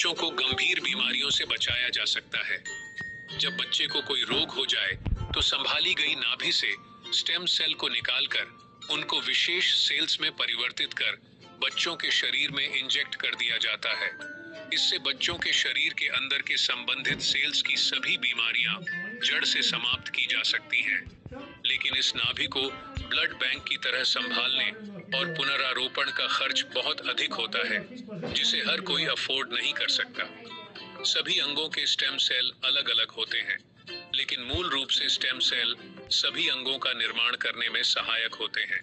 बच्चों को गंभीर बीमारियों से बचाया जा सकता है। जब बच्चे को कोई रोग हो जाए तो संभाली गई नाभि से स्टेम सेल को निकालकर उनको विशेष सेल्स में परिवर्तित कर बच्चों के शरीर में इंजेक्ट कर दिया जाता है। इससे बच्चों के शरीर के अंदर के संबंधित सेल्स की सभी बीमारियां जड़ से समाप्त की जा सकती हैं। लेकिन इस नाभि को ब्लड बैंक की तरह संभालने और पुनरारोपण का खर्च बहुत अधिक होता है, जिसे हर कोई अफोर्ड नहीं कर सकता। सभी अंगों के स्टेम सेल अलग अलग होते हैं, लेकिन मूल रूप से स्टेम सेल सभी अंगों का निर्माण करने में सहायक होते हैं।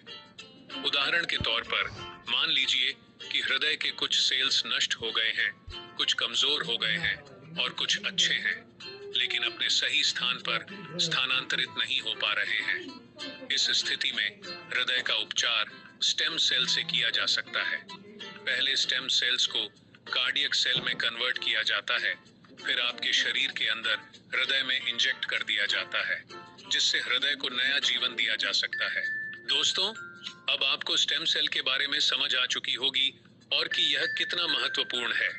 उदाहरण के तौर पर मान लीजिए कि हृदय के कुछ सेल्स नष्ट हो गए हैं, कुछ कमजोर हो गए हैं और कुछ अच्छे हैं, लेकिन अपने सही स्थान पर स्थानांतरित नहीं हो पा रहे हैं। इस स्थिति में हृदय का उपचार स्टेम सेल से किया जा सकता है। पहले स्टेम सेल्स को कार्डियक सेल में कन्वर्ट किया जाता है, फिर आपके शरीर के अंदर हृदय में इंजेक्ट कर दिया जाता है, जिससे हृदय को नया जीवन दिया जा सकता है। दोस्तों, अब आपको स्टेम सेल के बारे में समझ आ चुकी होगी और कि यह कितना महत्वपूर्ण है।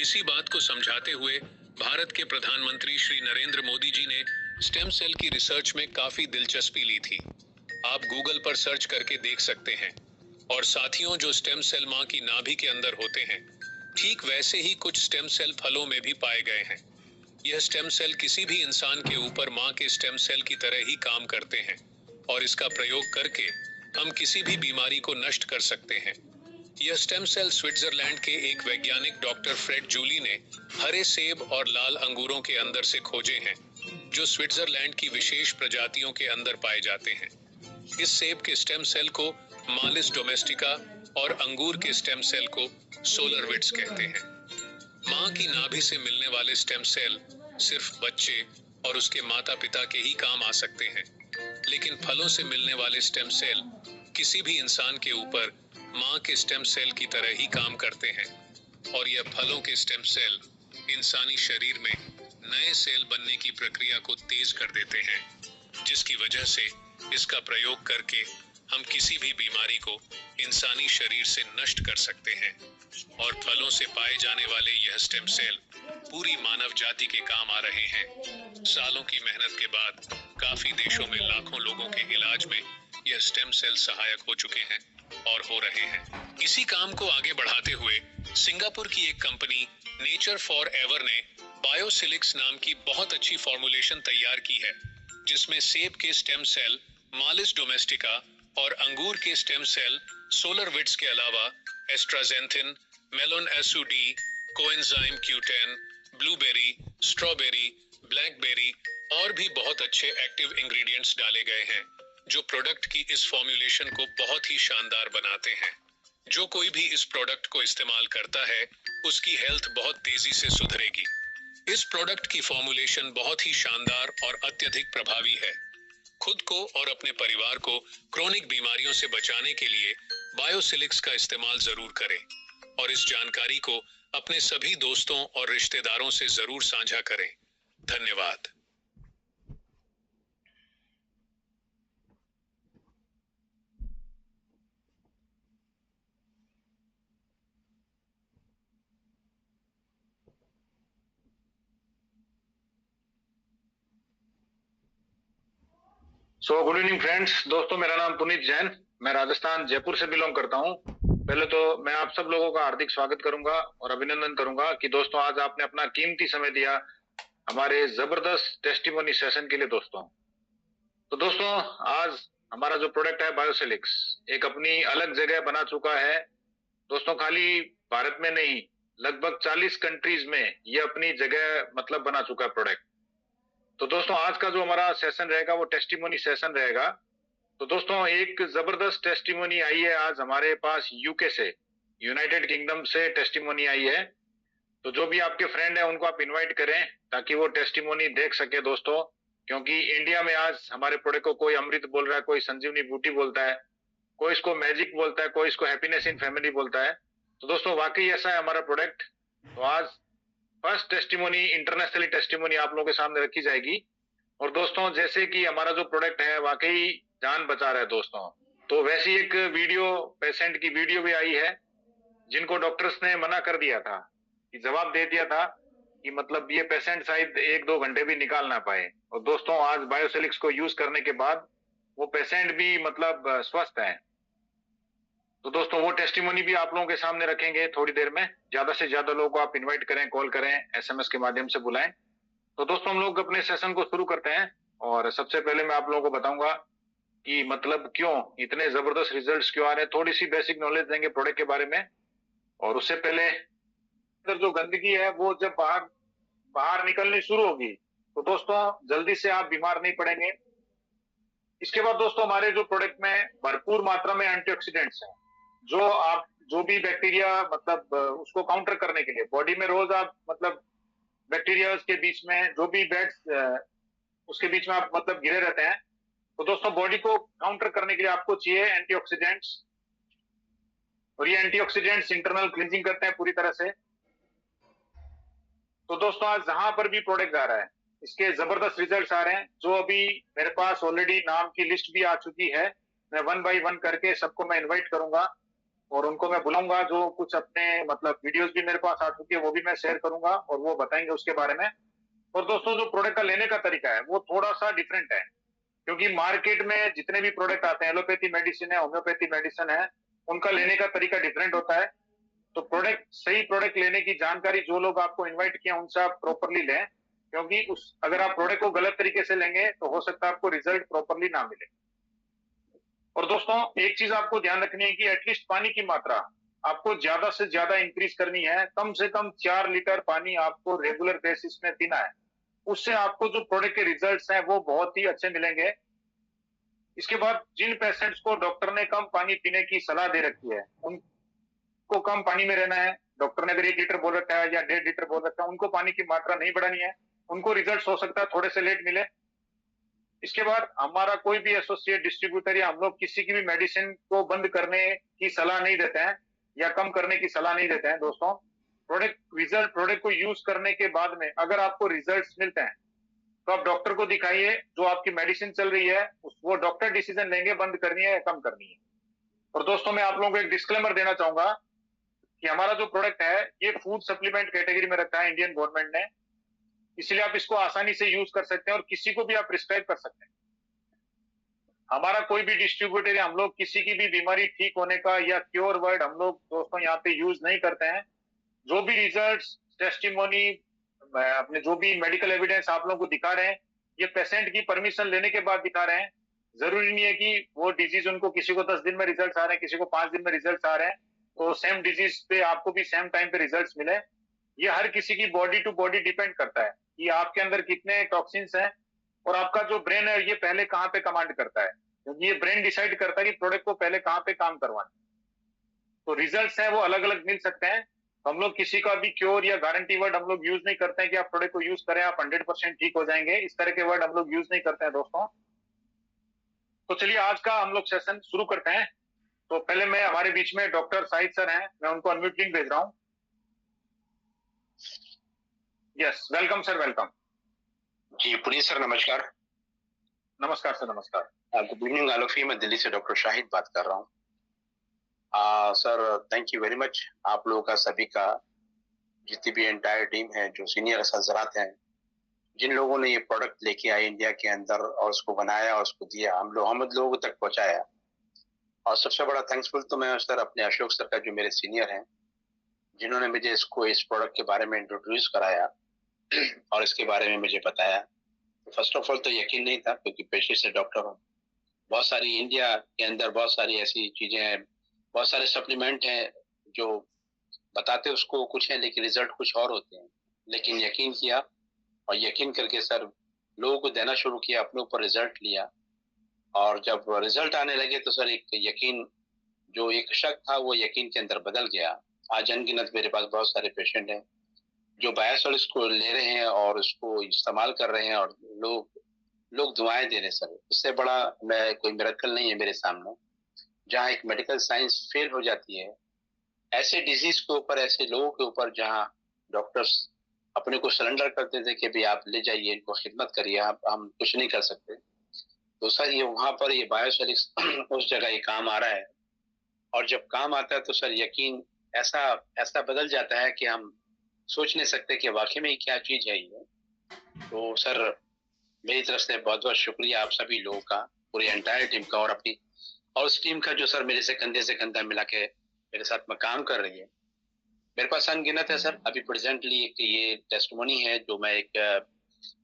इसी बात को समझाते हुए भारत के प्रधानमंत्री श्री नरेंद्र मोदी जी ने स्टेम सेल की रिसर्च में काफी दिलचस्पी ली थी। आप गूगल पर सर्च करके देख सकते हैं। और साथियों, जो स्टेम सेल मां की नाभि के अंदर होते हैं, ठीक वैसे ही कुछ स्टेम सेल फलों में भी पाए गए हैं। यह स्टेम सेल किसी भी इंसान के ऊपर मां के स्टेम सेल की तरह ही काम करते हैं और इसका प्रयोग करके हम किसी भी बीमारी को नष्ट कर सकते हैं। यह स्टेम सेल स्विट्जरलैंड के एक वैज्ञानिक डॉक्टर फ्रेड जूली ने हरे सेब और लाल अंगूरों के अंदर से खोजे हैं, जो स्विट्जरलैंड की विशेष प्रजातियों के अंदर पाए जाते हैं। इस सेब के स्टेम सेल को मालिस डोमेस्टिका और अंगूर के स्टेम सेल को सोलरविट्स कहते हैं। मां की नाभि से मिलने वाले स्टेम सेल सिर्फ बच्चे और उसके माता पिता के ही काम आ सकते हैं, लेकिन फलों से मिलने वाले स्टेम सेल किसी भी इंसान के ऊपर मां के स्टेम सेल की तरह ही काम करते हैं और यह फलों के स्टेम सेल इंसानी शरीर में नए सेल बनने की प्रक्रिया को तेज कर देते हैं, जिसकी वजह से इसका प्रयोग करके हम किसी भी बीमारी को इंसानी शरीर से नष्ट कर सकते हैं। और फलों से पाए जाने वाले यह स्टेम सेल पूरी मानव जाति के काम आ रहे हैं। सालों की मेहनत के बाद काफी देशों में लाखों लोगों के इलाज में यह स्टेम सेल सहायक हो चुके हैं और हो रहे हैं। इसी काम को आगे बढ़ाते हुए सिंगापुर की एक कंपनी नेचर फॉर एवर ने बायोसिलिक्स नाम की बहुत अच्छी फॉर्मुलेशन तैयार की है, जिसमें सेब के स्टेम सेल मालिस डोमेस्टिका और अंगूर के स्टेम सेल सोलरविट्स के अलावा एस्ट्राजेंथिन, मेलोन एसुडी, coenzyme Q10, blueberry, strawberry, blackberry और भी बहुत अच्छे एक्टिव इंग्रेडिएंट्स डाले गए हैं, जो प्रोडक्ट की इस फॉर्मुलेशन को बहुत ही शानदार बनाते हैं। जो कोई भी इस प्रोडक्ट को इस्तेमाल करता है, उसकी हेल्थ बहुत तेजी से सुधरेगी। इस प्रोडक्ट की फॉर्मुलेशन बहुत ही शानदार और अत्यधिक प्रभावी है। खुद को और अपने परिवार को क्रोनिक बीमारियों से बचाने के लिए बायोसिलिक्स का इस्तेमाल जरूर करें और इस जानकारी को अपने सभी दोस्तों और रिश्तेदारों से जरूर साझा करें। धन्यवाद। Good evening friends. दोस्तों, मेरा नाम पुनीत जैन, मैं राजस्थान जयपुर से बिलोंग करता हूं। पहले तो मैं आप सब लोगों का हार्दिक स्वागत करूंगा और अभिनंदन करूंगा कि दोस्तों आज आपने अपना कीमती समय दिया हमारे जबरदस्त टेस्टिमोनी सेशन के लिए। तो दोस्तों, आज हमारा जो प्रोडक्ट है बायोसिलिक्स एक अपनी अलग जगह बना चुका है। दोस्तों, खाली भारत में नहीं, लगभग 40 कंट्रीज में ये अपनी जगह मतलब बना चुका है प्रोडक्ट। तो दोस्तों, आज का जो हमारा सेशन रहेगा वो टेस्टिमोनी सेशन रहेगा। तो दोस्तों, एक जबरदस्त टेस्टिमोनी आई है आज हमारे पास यूके से, यूनाइटेड किंगडम से टेस्टिमोनी आई है। तो जो भी आपके फ्रेंड है उनको आप इनवाइट करें ताकि वो टेस्टिमोनी देख सके दोस्तों, क्योंकि इंडिया में आज हमारे प्रोडक्ट को कोई अमृत बोल रहा है, कोई संजीवनी बूटी बोलता है, कोई इसको मैजिक बोलता है, कोई इसको हैप्पीनेस इन फैमिली बोलता है। तो दोस्तों, वाकई ऐसा है हमारा प्रोडक्ट। तो आज फर्स्ट टेस्टिमोनी, इंटरनेशनली टेस्टिमोनी आप लोगों के सामने रखी जाएगी। और दोस्तों, जैसे कि हमारा जो प्रोडक्ट है वाकई जान बचा रहा है दोस्तों, तो वैसी एक वीडियो, पेशेंट की वीडियो भी आई है जिनको डॉक्टर्स ने मना कर दिया था कि जवाब दे दिया था कि मतलब ये पेशेंट शायद 1-2 घंटे भी निकाल ना पाए, और दोस्तों आज बायोसेलिक्स को यूज करने के बाद वो पेशेंट भी मतलब स्वस्थ है। तो दोस्तों वो टेस्टिमोनी भी आप लोगों के सामने रखेंगे थोड़ी देर में। ज्यादा से ज्यादा लोगों को आप इनवाइट करें, कॉल करें, एसएमएस के माध्यम से बुलाएं। तो दोस्तों हम लोग अपने सेशन को शुरू करते हैं, और सबसे पहले मैं आप लोगों को बताऊंगा कि मतलब क्यों इतने जबरदस्त रिजल्ट्स क्यों आ रहे हैं। थोड़ी सी बेसिक नॉलेज देंगे प्रोडक्ट के बारे में। और उससे पहले अंदर जो गंदगी है वो जब बाहर बाहर निकलनी शुरू होगी तो दोस्तों जल्दी से आप बीमार नहीं पड़ेंगे। इसके बाद दोस्तों हमारे जो प्रोडक्ट में भरपूर मात्रा में एंटीऑक्सीडेंट्स हैं, जो आप जो भी बैक्टीरिया मतलब उसको काउंटर करने के लिए बॉडी में रोज आप मतलब बैक्टीरिया के बीच में जो भी बैड्स उसके बीच में आप मतलब घिरे रहते हैं, तो दोस्तों बॉडी को काउंटर करने के लिए आपको चाहिए एंटीऑक्सीडेंट्स। और ये एंटीऑक्सीडेंट्स इंटरनल क्लींजिंग करते हैं पूरी तरह से। तो दोस्तों आज जहां पर भी प्रोडक्ट आ रहा है इसके जबरदस्त रिजल्ट्स आ रहे हैं, जो अभी मेरे पास ऑलरेडी नाम की लिस्ट भी आ चुकी है। मैं 1 बाय 1 करके सबको मैं इनवाइट करूंगा और उनको मैं बुलाऊंगा। जो कुछ अपने मतलब वीडियोस भी मेरे पास आ चुकी है वो भी मैं शेयर करूंगा और वो बताएंगे उसके बारे में। और दोस्तों जो प्रोडक्ट का लेने का तरीका है वो थोड़ा सा डिफरेंट है, क्योंकि मार्केट में जितने भी प्रोडक्ट आते हैं, एलोपैथी मेडिसिन है, होम्योपैथी मेडिसिन है, उनका लेने का तरीका डिफरेंट होता है। तो प्रोडक्ट सही प्रोडक्ट लेने की जानकारी जो लोग आपको इनवाइट किए उनसे आप प्रॉपरली लें, क्योंकि उस अगर आप प्रोडक्ट को गलत तरीके से लेंगे तो हो सकता है आपको रिजल्ट प्रॉपरली ना मिले। और दोस्तों एक चीज आपको ध्यान रखनी है कि एटलीस्ट पानी की मात्रा आपको ज्यादा से ज्यादा इंक्रीज करनी है। कम से कम 4 लीटर पानी आपको रेगुलर बेसिस में पीना है। उससे आपको जो प्रोडक्ट के रिजल्ट्स हैं वो बहुत ही अच्छे मिलेंगे। इसके बाद जिन पेशेंट्स को डॉक्टर ने कम पानी पीने की सलाह दे रखी है उनको कम पानी में रहना है। डॉक्टर ने अगर 1 लीटर बोल रखा है या 1.5 लीटर बोल रखा है, उनको पानी की मात्रा नहीं बढ़ानी है। उनको रिजल्ट हो सकता है थोड़े से लेट मिले। इसके बाद हमारा कोई भी एसोसिएट डिस्ट्रीब्यूटर या हम लोग किसी की भी मेडिसिन को बंद करने की सलाह नहीं देते हैं या कम करने की सलाह नहीं देते हैं। दोस्तों प्रोडक्ट को यूज करने के बाद में अगर आपको रिजल्ट्स मिलते हैं तो आप डॉक्टर को दिखाइए। जो आपकी मेडिसिन चल रही है वो डॉक्टर डिसीजन लेंगे बंद करनी है या कम करनी है। और दोस्तों मैं आप लोगों को एक डिस्क्लेमर देना चाहूंगा कि हमारा जो प्रोडक्ट है ये फूड सप्लीमेंट कैटेगरी में रखा है इंडियन गवर्नमेंट ने, इसलिए आप इसको आसानी से यूज कर सकते हैं और किसी को भी आप प्रिस्क्राइब कर सकते हैं। हमारा कोई भी डिस्ट्रीब्यूटर या हम लोग किसी की भी बीमारी ठीक होने का या क्योर वर्ड हम लोग दोस्तों यहाँ पे यूज नहीं करते हैं। जो भी रिजल्ट्स टेस्टिमोनी अपने जो भी मेडिकल एविडेंस आप लोगों को दिखा रहे हैं ये पेशेंट की परमिशन लेने के बाद दिखा रहे हैं। जरूरी नहीं है कि वो डिजीज उनको किसी को 10 दिन में रिजल्ट आ रहे हैं, किसी को 5 दिन में रिजल्ट आ रहे हैं, तो सेम डिजीज पे आपको भी सेम टाइम पे रिजल्ट मिले। ये हर किसी की बॉडी टू बॉडी डिपेंड करता है कि आपके अंदर कितने टॉक्सिन्स हैं और आपका जो ब्रेन है ये पहले कहाँ पे कमांड करता है, क्योंकि ये ब्रेन डिसाइड करता है कि प्रोडक्ट को पहले कहाँ पे काम करवाना। तो रिजल्ट्स हैं वो अलग अलग मिल सकते हैं। हम लोग किसी का भी क्योर या गारंटी वर्ड हम लोग यूज नहीं करते हैं कि आप प्रोडक्ट को यूज करें आप 100% ठीक हो जाएंगे। इस तरह के वर्ड हम लोग यूज नहीं करते हैं दोस्तों। तो चलिए आज का हम लोग सेशन शुरू करते हैं। तो पहले मैं हमारे बीच में डॉक्टर साहिद सर हैं, मैं उनको अनम्यूट लिंक भेज रहा हूँ। Yes welcome sir, welcome. जी पुनीत सर नमस्कार। नमस्कार सर, नमस्कार। गुड इवनिंग आलोफी, मैं दिल्ली से डॉक्टर शाहिद बात कर रहा हूँ। Sir thank you very much आप लोगों का, सभी का, जितनी भी एंटायर टीम है, जो सीनियर हजरात हैं, जिन लोगों ने ये प्रोडक्ट लेके आए इंडिया के अंदर और उसको बनाया और उसको दिया, हम लोगों तक पहुंचाया। और सबसे बड़ा थैंक्सफुल तो मैं सर अपने अशोक सर का, जो मेरे सीनियर हैं, जिन्होंने मुझे इस प्रोडक्ट के बारे में इंट्रोड्यूस कराया और इसके बारे में मुझे बताया। फर्स्ट ऑफ ऑल तो यकीन नहीं था, क्योंकि पेशे से डॉक्टर हूँ। बहुत सारी इंडिया के अंदर बहुत सारी ऐसी चीजें हैं, बहुत सारे सप्लीमेंट हैं जो बताते उसको कुछ है लेकिन रिजल्ट कुछ और होते हैं। लेकिन यकीन किया और यकीन करके सर लोगों को देना शुरू किया, अपने ऊपर रिजल्ट लिया। और जब रिजल्ट आने लगे तो सर एक यकीन, जो एक शक था वो यकीन के अंदर बदल गया। आज अनगिनत मेरे पास बहुत सारे पेशेंट हैं जो बायोसॉलिक्स को ले रहे हैं और उसको इस्तेमाल कर रहे हैं और लोग दुआएं दे रहे हैं। सर इससे बड़ा मैं कोई मिरेकल नहीं है मेरे सामने। जहाँ एक मेडिकल साइंस फेल हो जाती है ऐसे डिजीज के ऊपर, ऐसे लोगों के ऊपर, जहाँ डॉक्टर्स अपने को सरेंडर करते थे कि भाई आप ले जाइए, इनको खिदमत करिए, हम कुछ नहीं कर सकते। तो सर ये वहां पर ये बायोसॉलिक्स उस जगह ये काम आ रहा है। और जब काम आता है तो सर यकीन ऐसा बदल जाता है कि हम सोच नहीं सकते कि वाकई में क्या चीज है ये। तो सर मेरी तरफ से बहुत बहुत शुक्रिया आप सभी लोगों का, पूरी एंटायर टीम का, और उस टीम का जो सर मेरे से कंधा मिला के मेरे साथ में काम कर रही है। मेरे पास अनगिनत है सर, अभी प्रेजेंटली एक ये टेस्टिमोनी है जो मैं एक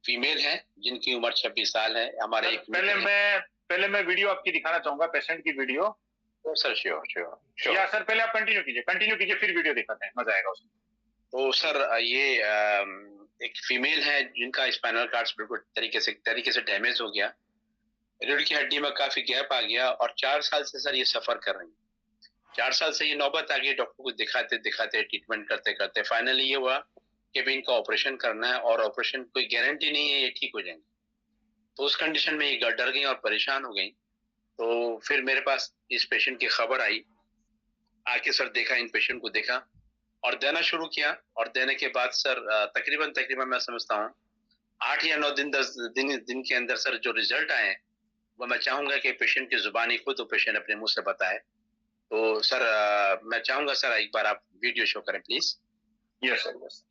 फीमेल है जिनकी उम्र 26 साल है। हमारे एक पहले मैं वीडियो आपकी दिखाना चाहूंगा, पेशेंट की वीडियो। तो सर श्योर या सर पहले आप कंटिन्यू कीजिए, फिर वीडियो दिखाते हैं, मजा आएगा उसमें। तो सर ये एक फीमेल है जिनका स्पाइनल कार्ड्स बिल्कुल तरीके से डैमेज हो गया, रीढ़ की हड्डी में काफी गैप आ गया, और 4 साल से सर ये सफर कर रही है। 4 साल से ये नौबत आ गई, डॉक्टर को दिखाते ट्रीटमेंट करते करते फाइनली ये हुआ कि भी इनका ऑपरेशन करना है, और ऑपरेशन कोई गारंटी नहीं है ये ठीक हो जाएंगे। तो उस कंडीशन में ये डर गई और परेशान हो गई। तो फिर मेरे पास इस पेशेंट की खबर आई, आके सर देखा, इन पेशेंट को देखा और देना शुरू किया, और देने के बाद सर तकरीबन मैं समझता हूँ 8 या 9 दिन 10 दिन के अंदर सर जो रिजल्ट आए वो मैं चाहूंगा कि पेशेंट की जुबानी खुद तो पेशेंट अपने मुंह से बताए। तो सर मैं चाहूंगा सर एक बार आप वीडियो शो करें please. Yes sir, yes.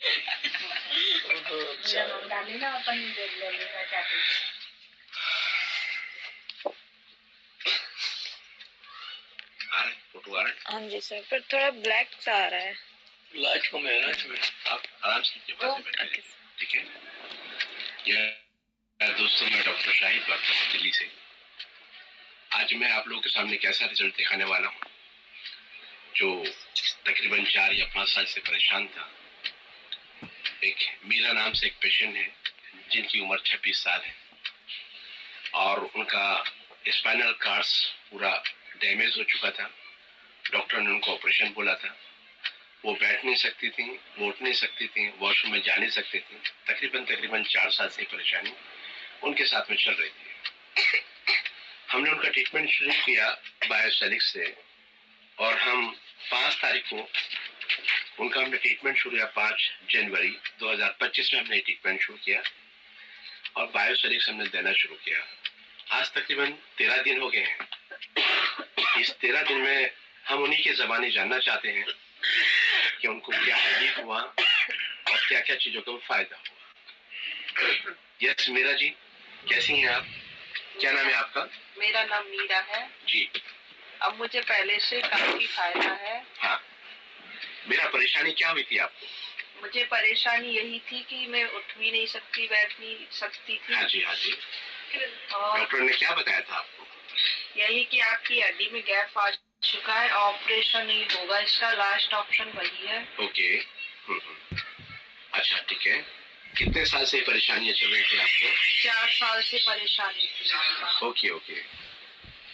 Photo आ रहा है? हाँ जी सर, पर थोड़ा ब्लैक सा आ रहा है। लाइट को मैं ना इसमें आप आराम से नीचे बैठे, ठीक है। यह दोस्तों मैं डॉक्टर शाहिद बात कर रहा हूँ दिल्ली से। आज मैं आप लोगों के सामने एक ऐसा रिजल्ट दिखाने वाला हूँ जो तकरीबन 4 या 5 साल से परेशान था। एक मीरा नाम से एक पेशेंट है जिनकी उम्र 26 साल है, और उनका स्पाइनल कार्ड्स पूरा डैमेज हो चुका था। डॉक्टर ने उनको ऑपरेशन बोला था। वो बैठ नहीं सकती थी, वो उठ नहीं सकती थी, वॉशरूम में जा नहीं सकती थी। तकरीबन 4 साल से परेशानी उनके साथ में चल रही थी। हमने उनका ट्रीटमेंट शुरू किया बायोसेलिक्स से, और हम 5 तारीख को उनका हमने ट्रीटमेंट शुरू किया। 5 जनवरी 2025 में हमने ट्रीटमेंट शुरू किया और बायोसेलिक्स हमने देना शुरू किया। आज तकरीबन 13 दिन हो गए हैं। इस 13 दिन में हम उन्हीं के ज़बानी जानना चाहते हैं कि उनको क्या रिलीफ हुआ और क्या क्या चीजों का फायदा हुआ। यस मीरा जी, कैसी हैं आप? क्या नाम है आपका? मेरा नाम मीरा है जी। अब मुझे पहले से काफी फायदा है। हाँ, मेरा परेशानी क्या हुई थी आपको? मुझे परेशानी यही थी कि मैं उठ भी नहीं सकती, बैठ नहीं सकती थी। हाँ जी, हाँ जी। और डॉक्टर ने क्या बताया था आपको? यही कि आपकी हड्डी में गैप आ चुका है, ऑपरेशन नहीं होगा, इसका लास्ट ऑप्शन वही है। ओके। अच्छा ठीक है। कितने साल से परेशानियां चल रही थी आपको? 4 साल से परेशानी थी। Okay okay.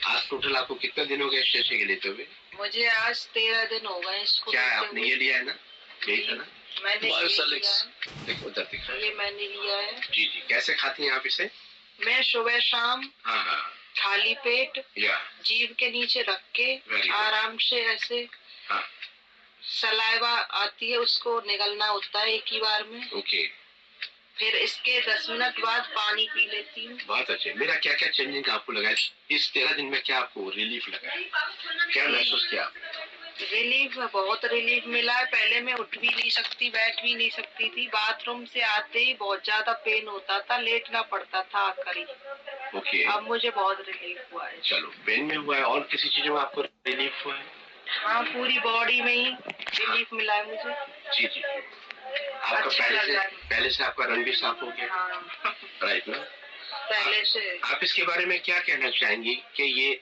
आज टोटल आपको कितने दिन हो गए शीशे के लेते हुए? मुझे आज 13 दिन हो गए इसको। क्या है आपने ये लिया है ना? यही था ना? मैंने बायोसेलिक्स। देखो उधर दिख रहा है। ये मैंने लिया है। जी जी। कैसे खाती हैं आप इसे? मैं सुबह शाम हाँ हाँ खाली पेट या जीभ के नीचे रख के आराम से ऐसे हाँ। सलाइवा आती है उसको निगलना होता है एक ही बार में। ओके। फिर इसके 10 मिनट बाद पानी पी लेती हूँ। बहुत अच्छे। मेरा क्या क्या चेंजिंग आपको लगा इस 13 दिन में? क्या आपको रिलीफ लगा, क्या महसूस किया? रिलीफ, बहुत रिलीफ मिला है। पहले मैं उठ भी नहीं सकती, बैठ भी नहीं सकती थी। बाथरूम से आते ही बहुत ज्यादा पेन होता था, लेटना पड़ता था आकर ही। ओके। अब मुझे बहुत रिलीफ हुआ है। चलो, पेन में हुआ है, और किसी चीजों में आपको रिलीफ हुआ है? हाँ, पूरी बॉडी में ही रिलीफ मिला है मुझे। जी जी। आपका पहले से आपका रंग भी साफ हो गया? हाँ। राइट ना? पहले से। आप इसके बारे में क्या कहना चाहेंगी कि ये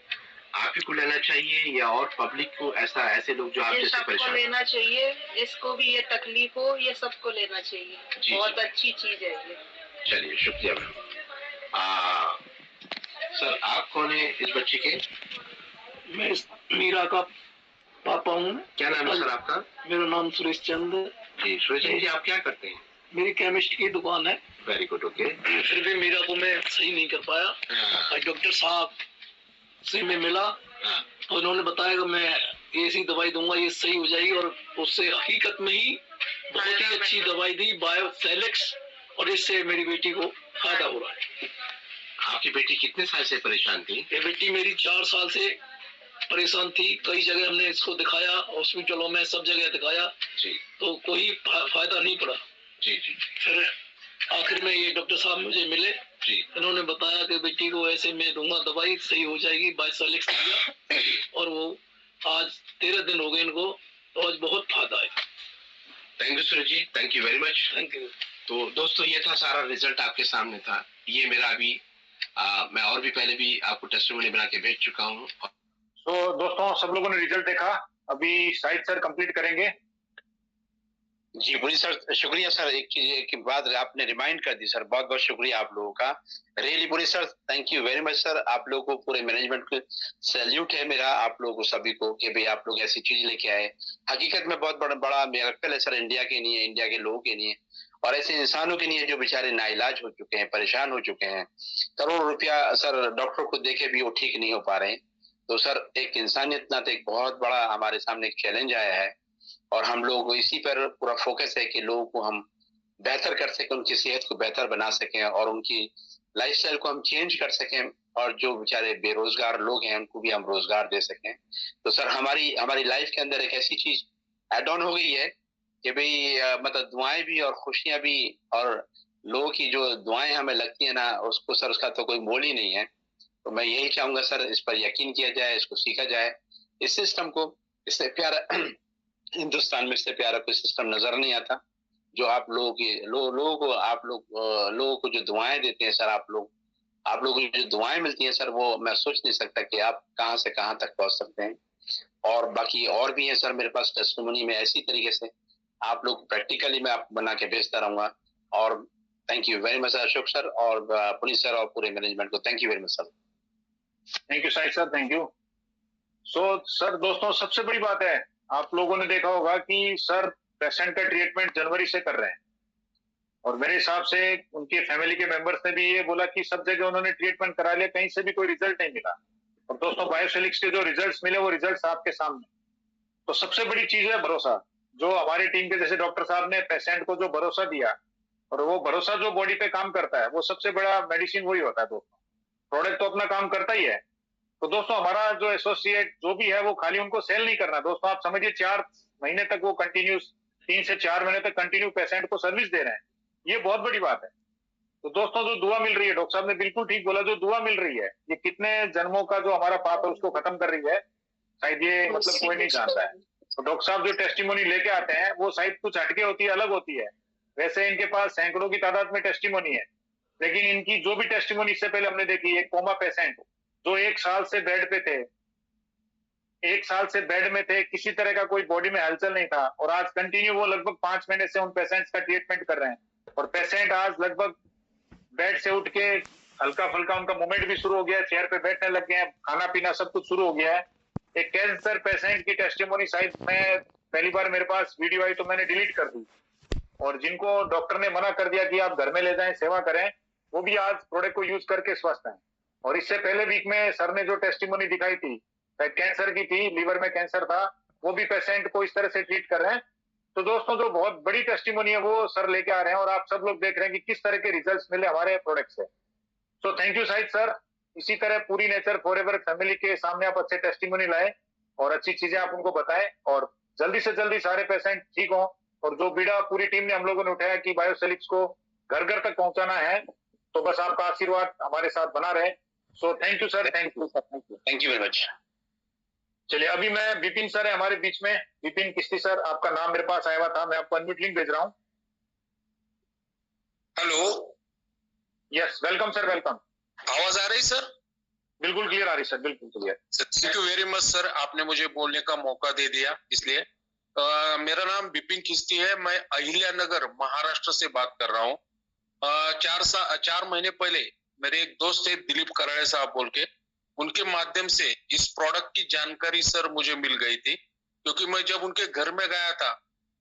आप ही को लेना चाहिए या और पब्लिक को? ऐसे लोग जो आप जैसे परेशान, लेना चाहिए, जिसको भी ये तकलीफ हो, ये सबको लेना चाहिए। बहुत अच्छी चीज है ये। चलिए, शुक्रिया मैम। सर आप कौन है इस बच्चे के? मैं मीरा का पापा हूँ। क्या नाम है सर आपका? मेरा नाम सुरेश चंद। जी सुरेश जी, आप क्या करते हैं? मेरी केमिस्ट की दुकान है। Very good. ओके। फिर भी मीरा को मैं सही नहीं कर पाया। डॉक्टर साहब से मैं मिला तो उन्होंने बताया कि मैं ऐसी दवाई दूंगा, ये सही हो जाएगी, और उससे हकीकत में ही बहुत ही अच्छी दवाई दी, बायोसेलिक्स, और इससे मेरी बेटी को फायदा हो रहा है। आपकी बेटी कितने साल से परेशान थी? ये बेटी मेरी 4 साल से परेशान थी। कई जगह हमने इसको दिखाया, हॉस्पिटलों में सब जगह दिखाया जी तो कोई फायदा नहीं पड़ा। जी जी फिर आखिर में ये डॉक्टर साहब मुझे मिले जी इन्होंने बताया कि बेटी को ऐसे मैं दूंगा दवाई, सही हो जाएगी। बायोसोलिक्स दिया और वो आज 13 दिन हो गए इनको, तो आज बहुत फायदा है। Thank you Suraj ji, thank you very much. Thank you. तो दोस्तों ये था सारा रिजल्ट आपके सामने था। ये मेरा अभी मैं और भी पहले भी आपको टेस्टिमोनी बना के भेज चुका हूँ। तो दोस्तों सब लोगों ने रिजल्ट देखा, अभी शाहिद सर कंप्लीट करेंगे। जी पुनीत सर, शुक्रिया सर। एक चीज की बात आपने रिमाइंड कर दी सर, बहुत बहुत शुक्रिया आप लोगों का। Really Puneet sir, thank you very much sir. आप लोगों को पूरे मैनेजमेंट को सैल्यूट है मेरा, आप लोगों को सभी को, कि भाई आप लोग ऐसी चीज लेके आए। हकीकत में बहुत बड़ा मिरेकल है सर, इंडिया के लिए, इंडिया के लोगों के लिए और ऐसे इंसानों के लिए जो बेचारे नाइलाज हो चुके हैं, परेशान हो चुके हैं। करोड़ों रुपया सर डॉक्टर को देके भी वो ठीक नहीं हो पा रहे हैं। तो सर एक इंसानियत नाते एक बहुत बड़ा हमारे सामने एक चैलेंज आया है और हम लोग इसी पर पूरा फोकस है कि लोगों को हम बेहतर कर सकें, उनकी सेहत को बेहतर बना सकें और उनकी लाइफस्टाइल को हम चेंज कर सकें और जो बेचारे बेरोजगार लोग हैं उनको भी हम रोजगार दे सकें। तो सर हमारी लाइफ के अंदर एक ऐसी चीज एड ऑन हो गई है कि भाई मतलब दुआएं भी और खुशियां भी और लोगों की जो दुआएं हमें लगती है ना, उसको सर उसका तो कोई मोल ही नहीं है। तो मैं यही चाहूंगा सर इस पर यकीन किया जाए, इसको सीखा जाए, इस सिस्टम को। इससे प्यारा हिंदुस्तान में इससे प्यारा कोई सिस्टम नजर नहीं आता। जो आप लोगों की लोगों को आप लोगों को जो दुआएं देते हैं सर, आप लोगों को जो दुआएं मिलती हैं सर, वो मैं सोच नहीं सकता कि आप कहां से कहां तक पहुंच सकते हैं। और बाकी और भी है सर मेरे पास टेस्टिमोनी में, ऐसी तरीके से आप लोग प्रैक्टिकली मैं आपको बना के भेजता रहूंगा। और thank you very much Ashok sir और पुनीत सर और पूरे मैनेजमेंट को thank you very much sir. Thank you Shahid sir, thank you. So sir दोस्तों सबसे बड़ी बात है, आप लोगों ने देखा होगा कि सर पेशेंट का ट्रीटमेंट जनवरी से कर रहे हैं और मेरे हिसाब से उनके फैमिली के मेंबर्स ने भी ये बोला कि सब जगह उन्होंने ट्रीटमेंट करा लिया, कहीं से भी कोई रिजल्ट नहीं मिला। और दोस्तों बायोसोलिक्स के जो रिजल्ट्स मिले वो रिजल्ट्स आपके सामने। तो सबसे बड़ी चीज है भरोसा। जो हमारी टीम के जैसे डॉक्टर साहब ने पेशेंट को जो भरोसा दिया और वो भरोसा जो बॉडी पे काम करता है, वो सबसे बड़ा मेडिसिन वही होता है दोस्तों। प्रोडक्ट तो अपना काम करता ही है। तो दोस्तों हमारा जो एसोसिएट जो भी है वो खाली उनको सेल नहीं करना दोस्तों, आप समझिए 4 महीने तक वो कंटिन्यूस 3 से 4 महीने तक कंटिन्यू पेशेंट को सर्विस दे रहे हैं, ये बहुत बड़ी बात है। तो दोस्तों जो दुआ मिल रही है, डॉक्टर साहब ने बिल्कुल ठीक बोला, जो दुआ मिल रही है ये कितने जन्मों का जो हमारा पाप है उसको खत्म कर रही है, शायद ये मतलब कोई नहीं जानता है। तो डॉक्टर साहब जो टेस्टिमोनी लेके आते हैं वो शायद कुछ हटके होती है, अलग होती है। वैसे इनके पास सैकड़ों की तादाद में टेस्टिमोनी है, लेकिन इनकी जो भी टेस्टिमोनी इससे पहले हमने देखी, एक कोमा पेशेंट जो 1 साल से बेड पे थे, 1 साल से बेड में थे, किसी तरह का कोई बॉडी में हलचल नहीं था और आज कंटिन्यू वो लगभग 5 महीने से उन पेशेंट्स का ट्रीटमेंट कर रहे हैं और पेशेंट आज लगभग बेड से उठ के हल्का फुल्का उनका मूवमेंट भी शुरू हो गया है, चेयर पे बैठने लग गए हैं, खाना पीना सब कुछ शुरू हो गया है। एक कैंसर पेशेंट की टेस्टिमोनी शायद मैं पहली बार मेरे पास वीडियो आई तो मैंने डिलीट कर दी और जिनको डॉक्टर ने मना कर दिया कि आप घर में ले जाएं सेवा करें, वो भी आज प्रोडक्ट को यूज करके स्वस्थ हैं। और इससे पहले वीक में सर ने जो टेस्टिमोनी दिखाई थी कैंसर की थी, लीवर में कैंसर था, वो भी पेशेंट को इस तरह से ट्रीट कर रहे हैं। तो दोस्तों जो बहुत बड़ी टेस्टिमोनी है वो सर लेके आ रहे हैं और आप सब लोग देख रहे हैं कि किस तरह के रिजल्ट्स मिले हमारे प्रोडक्ट से। So thank you Shahid sir. इसी तरह पूरी नेचर फॉरएवर फैमिली के सामने आप अच्छे टेस्टिमोनी लाएं और अच्छी चीजें आप उनको बताएं और जल्दी से जल्दी सारे पेशेंट ठीक हों। और जो बीड़ा पूरी टीम ने हम लोगों ने उठाया कि बायोसोलिक्स को घर घर तक पहुंचाना है, तो बस आपका आशीर्वाद हमारे साथ बना रहे। So thank you sir, thank you sir, thank you very much. चलिए अभी मैं विपिन सर है हमारे बीच में, विपिन किस्ती सर, आपका नाम मेरे पास आया हुआ था, मैं आपको अनम्यूट लिंक भेज रहा हूँ। Hello, yes welcome sir, welcome. आवाज आ रही सर? बिल्कुल क्लियर आ रही सर, बिल्कुल clear. Thank you very much sir, आपने मुझे बोलने का मौका दे दिया इसलिए। मेरा नाम विपिन किस्ती है, मैं अहिल्या नगर महाराष्ट्र से बात कर रहा हूँ। 4 महीने पहले मेरे एक दोस्त थे दिलीप कराड़े साहब बोल के, उनके माध्यम से इस प्रोडक्ट की जानकारी सर मुझे मिल गई थी, क्योंकि मैं जब उनके घर में गया था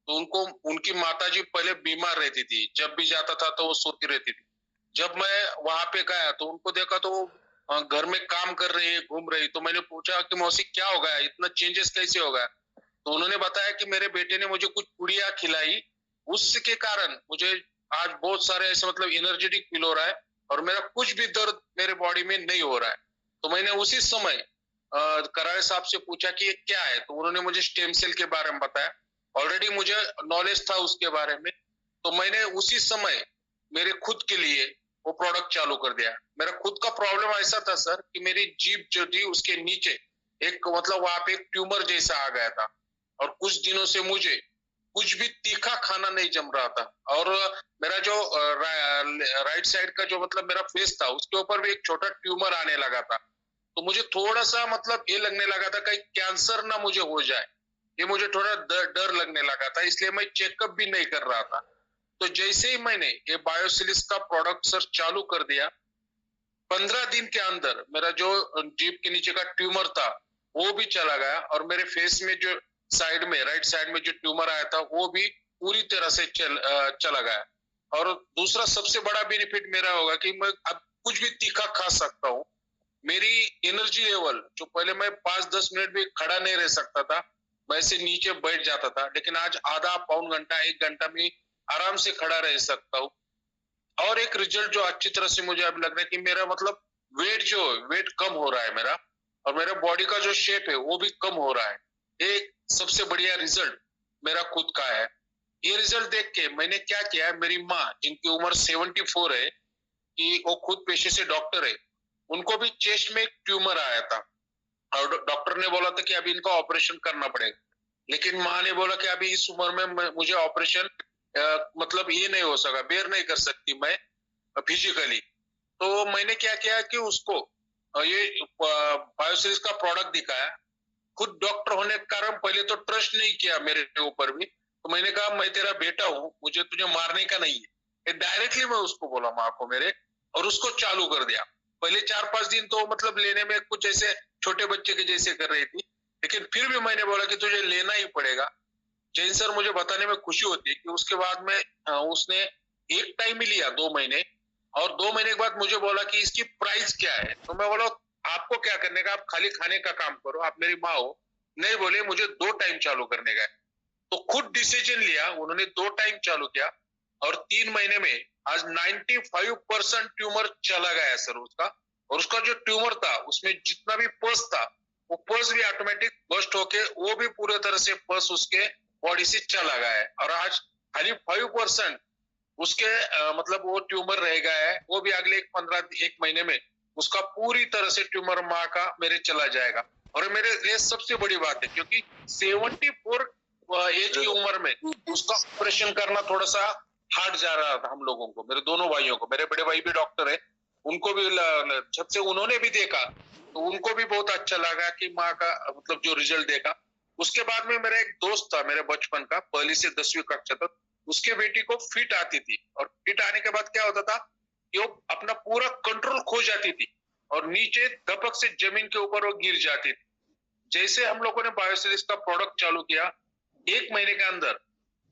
तो उनकी माताजी पहले बीमार रहती थी, जब भी जाता था तो वो सोती रहती थी। जब मैं वहां पे गया तो उनको देखा तो वो घर में काम कर रही है, घूम रही। तो मैंने पूछा कि मौसी क्या हो गया, इतना चेंजेस कैसे हो गया? तो उन्होंने बताया कि मेरे बेटे ने मुझे कुछ पुड़िया खिलाई, उसके कारण मुझे आज बहुत सारे ऐसे मतलब एनर्जेटिक फील हो रहा है और मेरा कुछ भी दर्द मेरे बॉडी में नहीं हो रहा है। तो मैंने उसी समय करारे साहब से पूछा कि ये क्या है, तो उन्होंने मुझे स्टेम सेल के बारे में बताया। ऑलरेडी मुझे नॉलेज था उसके बारे में, तो मैंने उसी समय मेरे खुद के लिए वो प्रोडक्ट चालू कर दिया। मेरा खुद का प्रॉब्लम ऐसा था सर कि मेरी जीभ जो थी उसके नीचे एक मतलब वहां पे एक ट्यूमर जैसा आ गया था, और कुछ दिनों से मुझे कुछ भी तीखा खाना नहीं जम रहा था। और मेरा जो राइट साइड का जो मतलब मेरा फेस था उसके ऊपर भी एक छोटा ट्यूमर आने लगा था। तो मुझे थोड़ा सा मतलब ये लगने लगा था कहीं कैंसर ना मुझे हो जाए, ये मुझे थोड़ा डर लगने लगा था, इसलिए मैं चेकअप भी नहीं कर रहा था। तो जैसे ही मैंने ये बायोसिलिस का प्रोडक्ट सर चालू कर दिया, 15 दिन के अंदर मेरा जो जीभ के नीचे का ट्यूमर था वो भी चला गया, और मेरे फेस में जो साइड में राइट साइड में जो ट्यूमर आया था वो भी पूरी तरह से चला गया। और दूसरा सबसे बड़ा बेनिफिट मेरा होगा कि मैं अब कुछ भी तीखा खा सकता हूँ। मेरी एनर्जी लेवल जो पहले मैं 5-10 मिनट भी खड़ा नहीं रह सकता था, मैं ऐसे नीचे बैठ जाता था, लेकिन आज आधा पौन घंटा 1 घंटा में आराम से खड़ा रह सकता हूँ। और एक रिजल्ट जो अच्छी तरह से मुझे अब लग रहा है कि मेरा मतलब वेट कम हो रहा है मेरा, और मेरा बॉडी का जो शेप है वो भी कम हो रहा है। एक सबसे बढ़िया रिजल्ट मेरा खुद का है। ये रिजल्ट देख के मैंने क्या किया है, मेरी माँ जिनकी उम्र 74 है, कि वो खुद पेशे से डॉक्टर है, उनको भी चेस्ट में एक ट्यूमर आया था, और डॉक्टर ने बोला था कि अभी इनका ऑपरेशन करना पड़ेगा। लेकिन माँ ने बोला कि अभी इस उम्र में मुझे ऑपरेशन मतलब ये नहीं हो सका, बेयर नहीं कर सकती मैं फिजिकली। तो मैंने क्या किया कि उसको ये बायोसिलिस का प्रोडक्ट दिखाया। खुद डॉक्टर होने के कारण पहले तो ट्रस्ट नहीं किया मेरे ऊपर भी, तो मैंने कहा मैं तेरा बेटा हूँ, मुझे तुझे मारने का नहीं है, डायरेक्टली मैं उसको बोला माँ को मेरे, और उसको चालू कर दिया। पहले 4-5 दिन तो मतलब लेने में कुछ ऐसे छोटे बच्चे के जैसे कर रही थी, लेकिन फिर भी मैंने बोला कि तुझे लेना ही पड़ेगा। जैन सर मुझे बताने में खुशी होती है कि उसके बाद में उसने एक टाइम ही लिया 2 महीने, और 2 महीने के बाद मुझे बोला कि इसकी प्राइस क्या है। तो मैं बोला आपको क्या करने का, आप खाली खाने का काम करो, आप मेरी माँ हो। नहीं बोले मुझे 2 टाइम चालू करने का है। तो खुद डिसीजन लिया उन्होंने, 2 टाइम चालू किया, और 3 महीने में आज 95% ट्यूमर चला गया सर उसका। और उसका जो ट्यूमर था उसमें जितना भी पस था वो पस भी ऑटोमेटिक बस्ट होके वो भी पूरे तरह से पस उसके बॉडी से चला गया है। और आज खाली 5% उसके मतलब वो ट्यूमर रह गया है, वो भी अगले 1 महीने में उसका पूरी तरह से ट्यूमर माँ का मेरे चला जाएगा। और मेरे लिए सबसे बड़ी बात है क्योंकि 74 एज की उम्र में उसका ऑपरेशन करना थोड़ा सा हार्ड जा रहा था हम लोगों को, मेरे दोनों भाइयों को। मेरे बड़े भाई भी डॉक्टर है, उनको भी जब से उन्होंने भी देखा तो उनको भी बहुत अच्छा लगा कि माँ का मतलब जो रिजल्ट देखा। उसके बाद में मेरा एक दोस्त था मेरे बचपन का, 1ली से 10वीं कक्षा तक, उसके बेटी को फिट आती थी, और फिट आने के बाद क्या होता था कि वो अपना पूरा कंट्रोल खो जाती थी और नीचे धपक से जमीन के ऊपर वो गिर जाती थी। जैसे हम लोगों ने बायोसिलिस का प्रोडक्ट चालू किया, 1 महीने के अंदर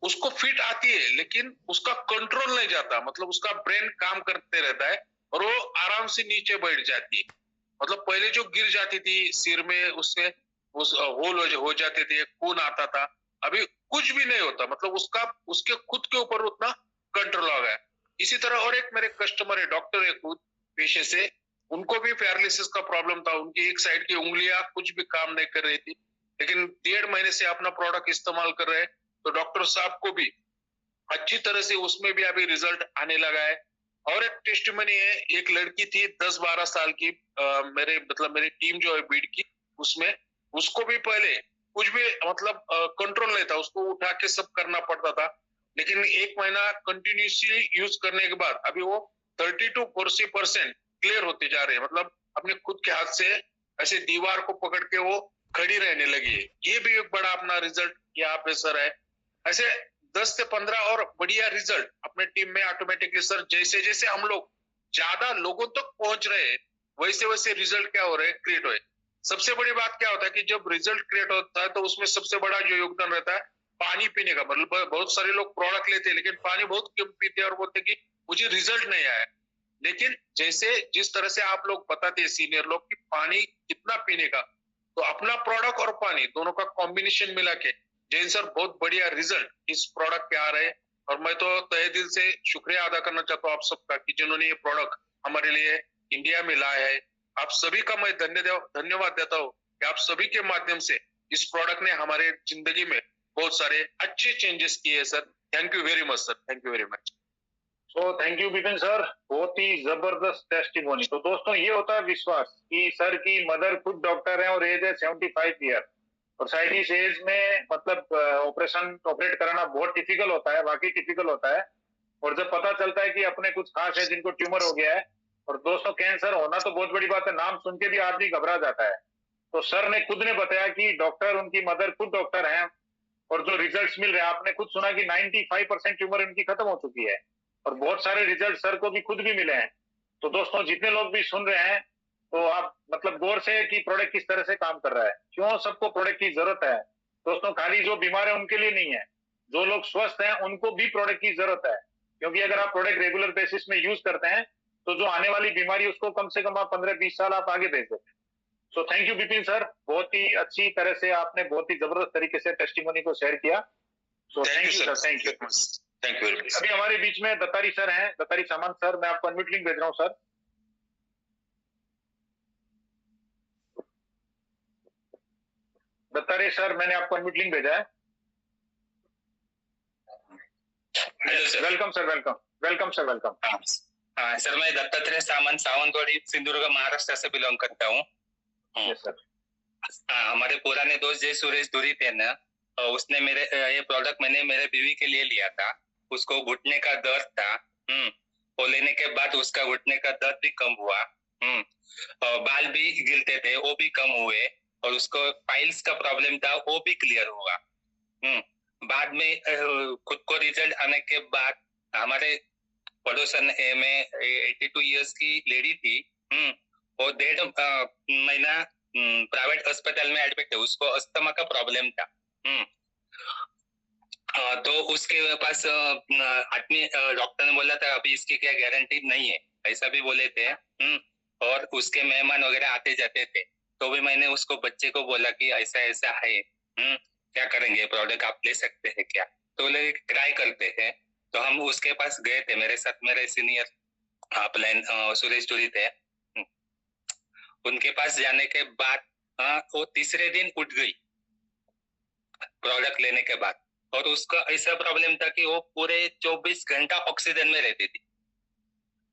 उसको फिट आती है, लेकिन उसका कंट्रोल नहीं जाता, मतलब उसका ब्रेन काम करते रहता है और वो आराम से नीचे बैठ जाती है। मतलब पहले जो गिर जाती थी सिर में, उससे उस होल हो जाते थे, खून आता था, अभी कुछ भी नहीं होता, मतलब उसका उसके खुद के ऊपर उतना कंट्रोल आ गया। इसी तरह और एक मेरे कस्टमर है, डॉक्टर है खुद पेशे से, उनको भी पैरालिसिस का प्रॉब्लम था, उनकी एक साइड की उंगलियां कुछ भी काम नहीं कर रही थी, लेकिन 1.5 महीने से अपना प्रोडक्ट इस्तेमाल कर रहे हैं। तो डॉक्टर साहब को भी अच्छी तरह से उसमें भी अभी रिजल्ट आने लगा है। और एक टेस्टिमनी है, एक लड़की थी 10-12 साल की, मेरे मतलब मेरी टीम जो है बीड की, उसमें उसको भी पहले कुछ भी मतलब कंट्रोल नहीं था, उसको उठा के सब करना पड़ता था, लेकिन 1 महीना कंटिन्यूसली यूज करने के बाद अभी वो 30-40% क्लियर होते जा रहे हैं, मतलब अपने खुद के हाथ से ऐसे दीवार को पकड़ के वो खड़ी रहने लगी है। ये भी एक बड़ा अपना रिजल्ट यहाँ पे सर है। ऐसे 10 से 15 और बढ़िया रिजल्ट अपने टीम में ऑटोमेटिकली सर, जैसे जैसे हम लोग ज्यादा लोगों तक पहुंच रहे हैं वैसे वैसे रिजल्ट क्या हो रहे हैं, क्रिएट हो रहे। सबसे बड़ी बात क्या होता है कि जब रिजल्ट क्रिएट होता है तो उसमें सबसे बड़ा जो योगदान रहता है पानी पीने का। मतलब बहुत सारे लोग प्रोडक्ट लेते हैं लेकिन पानी बहुत कम पीते हैं और बोलते हैं कि मुझे रिजल्ट नहीं आया। लेकिन जैसे जिस तरह से आप लोग बताते हैं सीनियर लोग कि पानी कितना पीने का, तो अपना प्रोडक्ट और पानी दोनों का कॉम्बिनेशन मिला के जैन सर बहुत बढ़िया रिजल्ट इस प्रोडक्ट पे आ रहे हैं। और मैं तो तहे दिल से शुक्रिया अदा करना चाहता हूँ आप सबका कि जिन्होंने ये प्रोडक्ट हमारे लिए इंडिया में लाया है। आप सभी का मैं धन्यवाद देता हूँ कि आप सभी के माध्यम से इस प्रोडक्ट ने हमारे जिंदगी में बहुत सारे अच्छे चेंजेस किए हैं sir. Thank you very much sir, thank you very much. तो थैंक यू विपिन सर, बहुत ही जबरदस्त टेस्टिमोनी। तो दोस्तों ये होता है विश्वास कि सर की मदर खुद डॉक्टर है और एज है 75 ईयर, और शायद इस एज में मतलब ऑपरेट कराना बहुत टिपिकल होता है, वाकई टिपिकल होता है। और जब पता चलता है कि अपने कुछ खास है जिनको ट्यूमर हो गया है, और दोस्तों कैंसर होना तो बहुत बड़ी बात है, नाम सुन के भी आदमी घबरा जाता है। तो सर ने खुद ने बताया कि डॉक्टर, उनकी मदर खुद डॉक्टर हैं, और जो रिजल्ट्स मिल रहे हैं आपने खुद सुना कि 95% ट्यूमर इनकी खत्म हो चुकी है, और बहुत सारे रिजल्ट सर को भी खुद भी मिले हैं। तो दोस्तों जितने लोग भी सुन रहे हैं तो आप मतलब गौर से कि प्रोडक्ट किस तरह से काम कर रहा है, क्यों सबको प्रोडक्ट की जरूरत है। दोस्तों खाली जो बीमार है उनके लिए नहीं है, जो लोग स्वस्थ हैं उनको भी प्रोडक्ट की जरूरत है, क्योंकि अगर आप प्रोडक्ट रेगुलर बेसिस में यूज करते हैं तो जो आने वाली बीमारी उसको कम से कम आप 15-20 साल आप आगे भेज सकते हैं। So thank you Vipin sir, बहुत ही अच्छी तरह से आपने बहुत ही जबरदस्त तरीके से टेस्टिमोनी को शेयर किया। So thank you sir, thank you. Thank you very much. अभी हमारे बीच में दत्तारी सर हैं, दत्तारी सामंत सर, मैं आपको अनम्यूट लिंक भेज रहा हूँ सर। दत्तारी सर मैंने आपको अनम्यूट लिंक भेजा है। Hello sir. Welcome sir, welcome welcome sir, welcome. हाँ सर, मैं दत्तात्रेय सामंत सावंतवाड़ी सिंधुदुर्ग महाराष्ट्र से बिलोंग करता हूँ। Yes sir. हमारे पुराने दोस्त जय सुरेश धुरी थे ना, उसने मेरे ये प्रोडक्ट मैंने मेरे बीवी के लिए लिया था। उसको घुटने का दर्द था, वो लेने के बाद उसका घुटने का दर्द भी कम हुआ, और बाल भी गिरते थे वो भी कम हुए, और उसको पाइल्स का प्रॉब्लम था वो भी क्लियर हुआ। बाद में खुद को रिजल्ट आने के बाद हमारे पड़ोसन में 82 इयर्स की लेडी थी, वो 1.5 महीना प्राइवेट अस्पताल में एडमिट है, उसको अस्थमा का प्रॉब्लम था। तो उसके पास आदमी डॉक्टर ने बोला था अभी इसकी क्या गारंटी नहीं है, ऐसा भी बोले थे। और उसके मेहमान वगैरह आते जाते थे, तो भी मैंने उसको बच्चे को बोला कि ऐसा ऐसा है, क्या करेंगे, प्रोडक्ट आप ले सकते हैं क्या? तो बोले ट्राई करते हैं। तो हम उसके पास गए थे, मेरे साथ मेरे सीनियर प्लान सुरेश धुरी थे। उनके पास जाने के बाद वो तीसरे दिन उठ गई प्रोडक्ट लेने के बाद, और उसका ऐसा प्रॉब्लम था कि वो पूरे 24 घंटा ऑक्सीजन में रहती थी,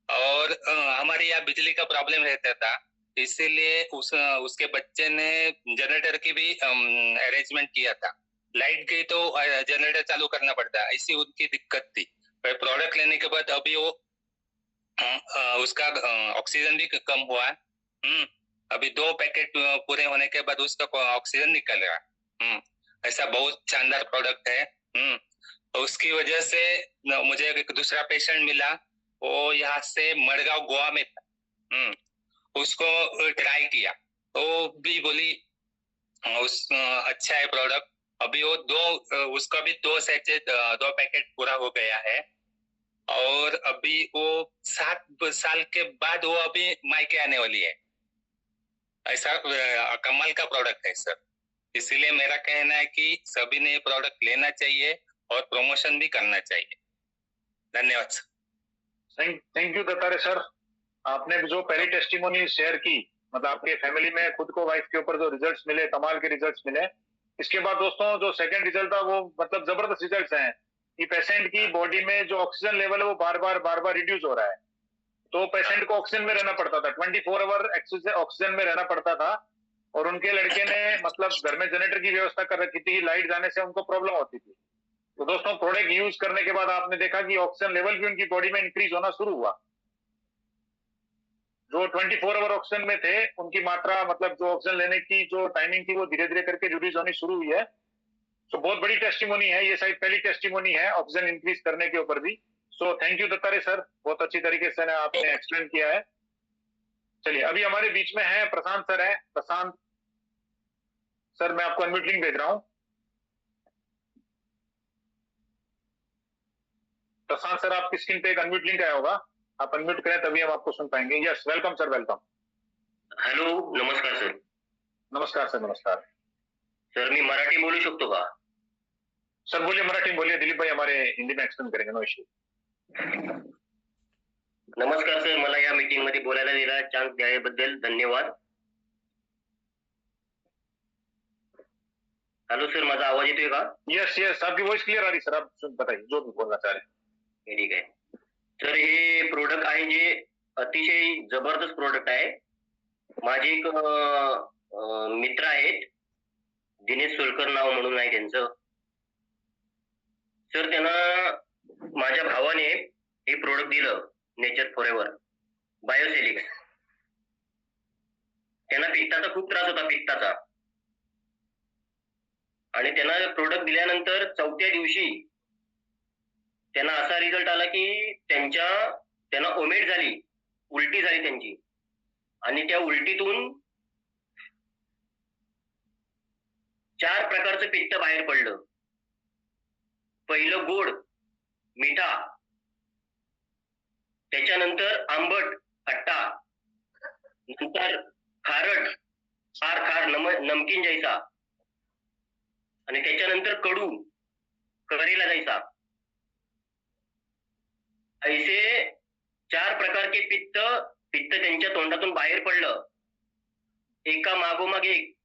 और हमारे यहाँ बिजली का प्रॉब्लम रहता था, इसीलिए उसके बच्चे ने जनरेटर की भी अरेंजमेंट किया था। लाइट गई तो जनरेटर चालू करना पड़ता, ऐसी उनकी दिक्कत थी। प्रोडक्ट लेने के बाद अभी वो उसका ऑक्सीजन भी कम हुआ। अभी 2 पैकेट पूरे होने के बाद उसका ऑक्सीजन निकल रहा। ऐसा बहुत शानदार प्रोडक्ट है। उसकी वजह से मुझे एक दूसरा पेशेंट मिला, वो यहाँ से मड़गांव गोवा में था। उसको ट्राई किया, वो भी बोली अच्छा है प्रोडक्ट। अभी वो उसका भी 2 पैकेट पूरा हो गया है, और अभी वो 7 साल के बाद वो अभी मायके आने वाली है। ऐसा कमाल का प्रोडक्ट है सर, इसीलिए मेरा कहना है कि सभी ने ये प्रोडक्ट लेना चाहिए और प्रमोशन भी करना चाहिए। धन्यवाद sir. Thank you Dattare sir, आपने जो पहली टेस्टिमोनी शेयर की, मतलब आपके फैमिली में खुद को वाइफ के ऊपर जो रिजल्ट्स मिले, कमाल के रिजल्ट्स मिले। इसके बाद दोस्तों जो सेकंड रिजल्ट था वो मतलब जबरदस्त रिजल्ट्स हैं कि पेशेंट की बॉडी में जो ऑक्सीजन लेवल है वो बार बार रिड्यूस हो रहा है। तो पेशेंट को ऑक्सीजन में रहना पड़ता था, 24 आवर ऑक्सीजन में रहना पड़ता था, और उनके लड़के ने मतलब घर में जनरेटर की व्यवस्था कर रखी थी, लाइट जाने से उनको प्रॉब्लम होती थी। तो दोस्तों प्रोडक्ट यूज करने के बाद आपने देखा कि ऑक्सीजन लेवल भी उनकी बॉडी में इंक्रीज होना शुरू हुआ। जो 24 आवर ऑक्सीजन में थे उनकी मात्रा, मतलब जो ऑक्सीजन लेने की जो टाइमिंग थी वो धीरे धीरे करके रिड्यूस होनी शुरू हुई है। तो बहुत बड़ी टेस्टिमोनी है ये, शायद पहली टेस्टिमोनी है ऑक्सीजन इंक्रीज करने के ऊपर भी। So thank you Dattare sir, बहुत अच्छी तरीके से आपने एक्सप्लेन किया है। चलिए अभी हमारे बीच में है प्रशांत सर है। प्रशांत सर मैं आपको अनम्यूट लिंक भेज रहा हूं। प्रशांत सर आपकी स्क्रीन पे एक अनम्यूट लिंक आया होगा, आप अनम्यूट करें तभी हम आपको सुन पाएंगे। Yes welcome sir, welcome. Hello, नमस्कार सर. नमस्कार सर, नमस्कार सर. मी मराठी बोलू शकतो का? सर बोलिए, मराठी बोलिए, दिलीप भाई हमारे हिंदी में एक्सप्लेन करेंगे, नो इश्यू। नमस्कार सर, मला या मीटिंग मध्ये बोलायला दिला चान्स द्याबद्दल धन्यवाद. हॅलो सर, माझा आवाज येतोय का? यस यस, आपकी वॉइस क्लियर आ रही सर, आप बताइए जो भी बोलना चाह रहे हैं। ठीक आहे सर, हे प्रोडक्ट आहे जे अतिशय जबरदस्त प्रोडक्ट आहे. माझे एक मित्र आहेत, दिनेश सोलकर नाव म्हणून आहे त्यांचं. सर, त्यांना माझ्या भावाने हे प्रोडक्ट दिलं, नेचर फॉरएव्हर बायोसेलिक्स. त्यांना पित्ताचा खूप त्रास होता, पित्ताचा. आणि त्यांना प्रोडक्ट दिल्यानंतर 4थ्या दिवशी त्यांना असा रिझल्ट आला की त्यांना ओमेट झाली, उलटी झाली त्यांची. आणि त्या उलटीतून 4 प्रकारचं पित्त बाहेर पडलं. पहिलं गोड, मिठा, त्याच्यानंतर आंबट, खट्टा, नंतर खारट, खार नमकीन जैसा, आणि त्याच्यानंतर कडू, करेला जैसा. ऐसे 4 प्रकार के पित्त त्यांच्या तोंडातून बाहेर पडलं, एका मागोमाग एक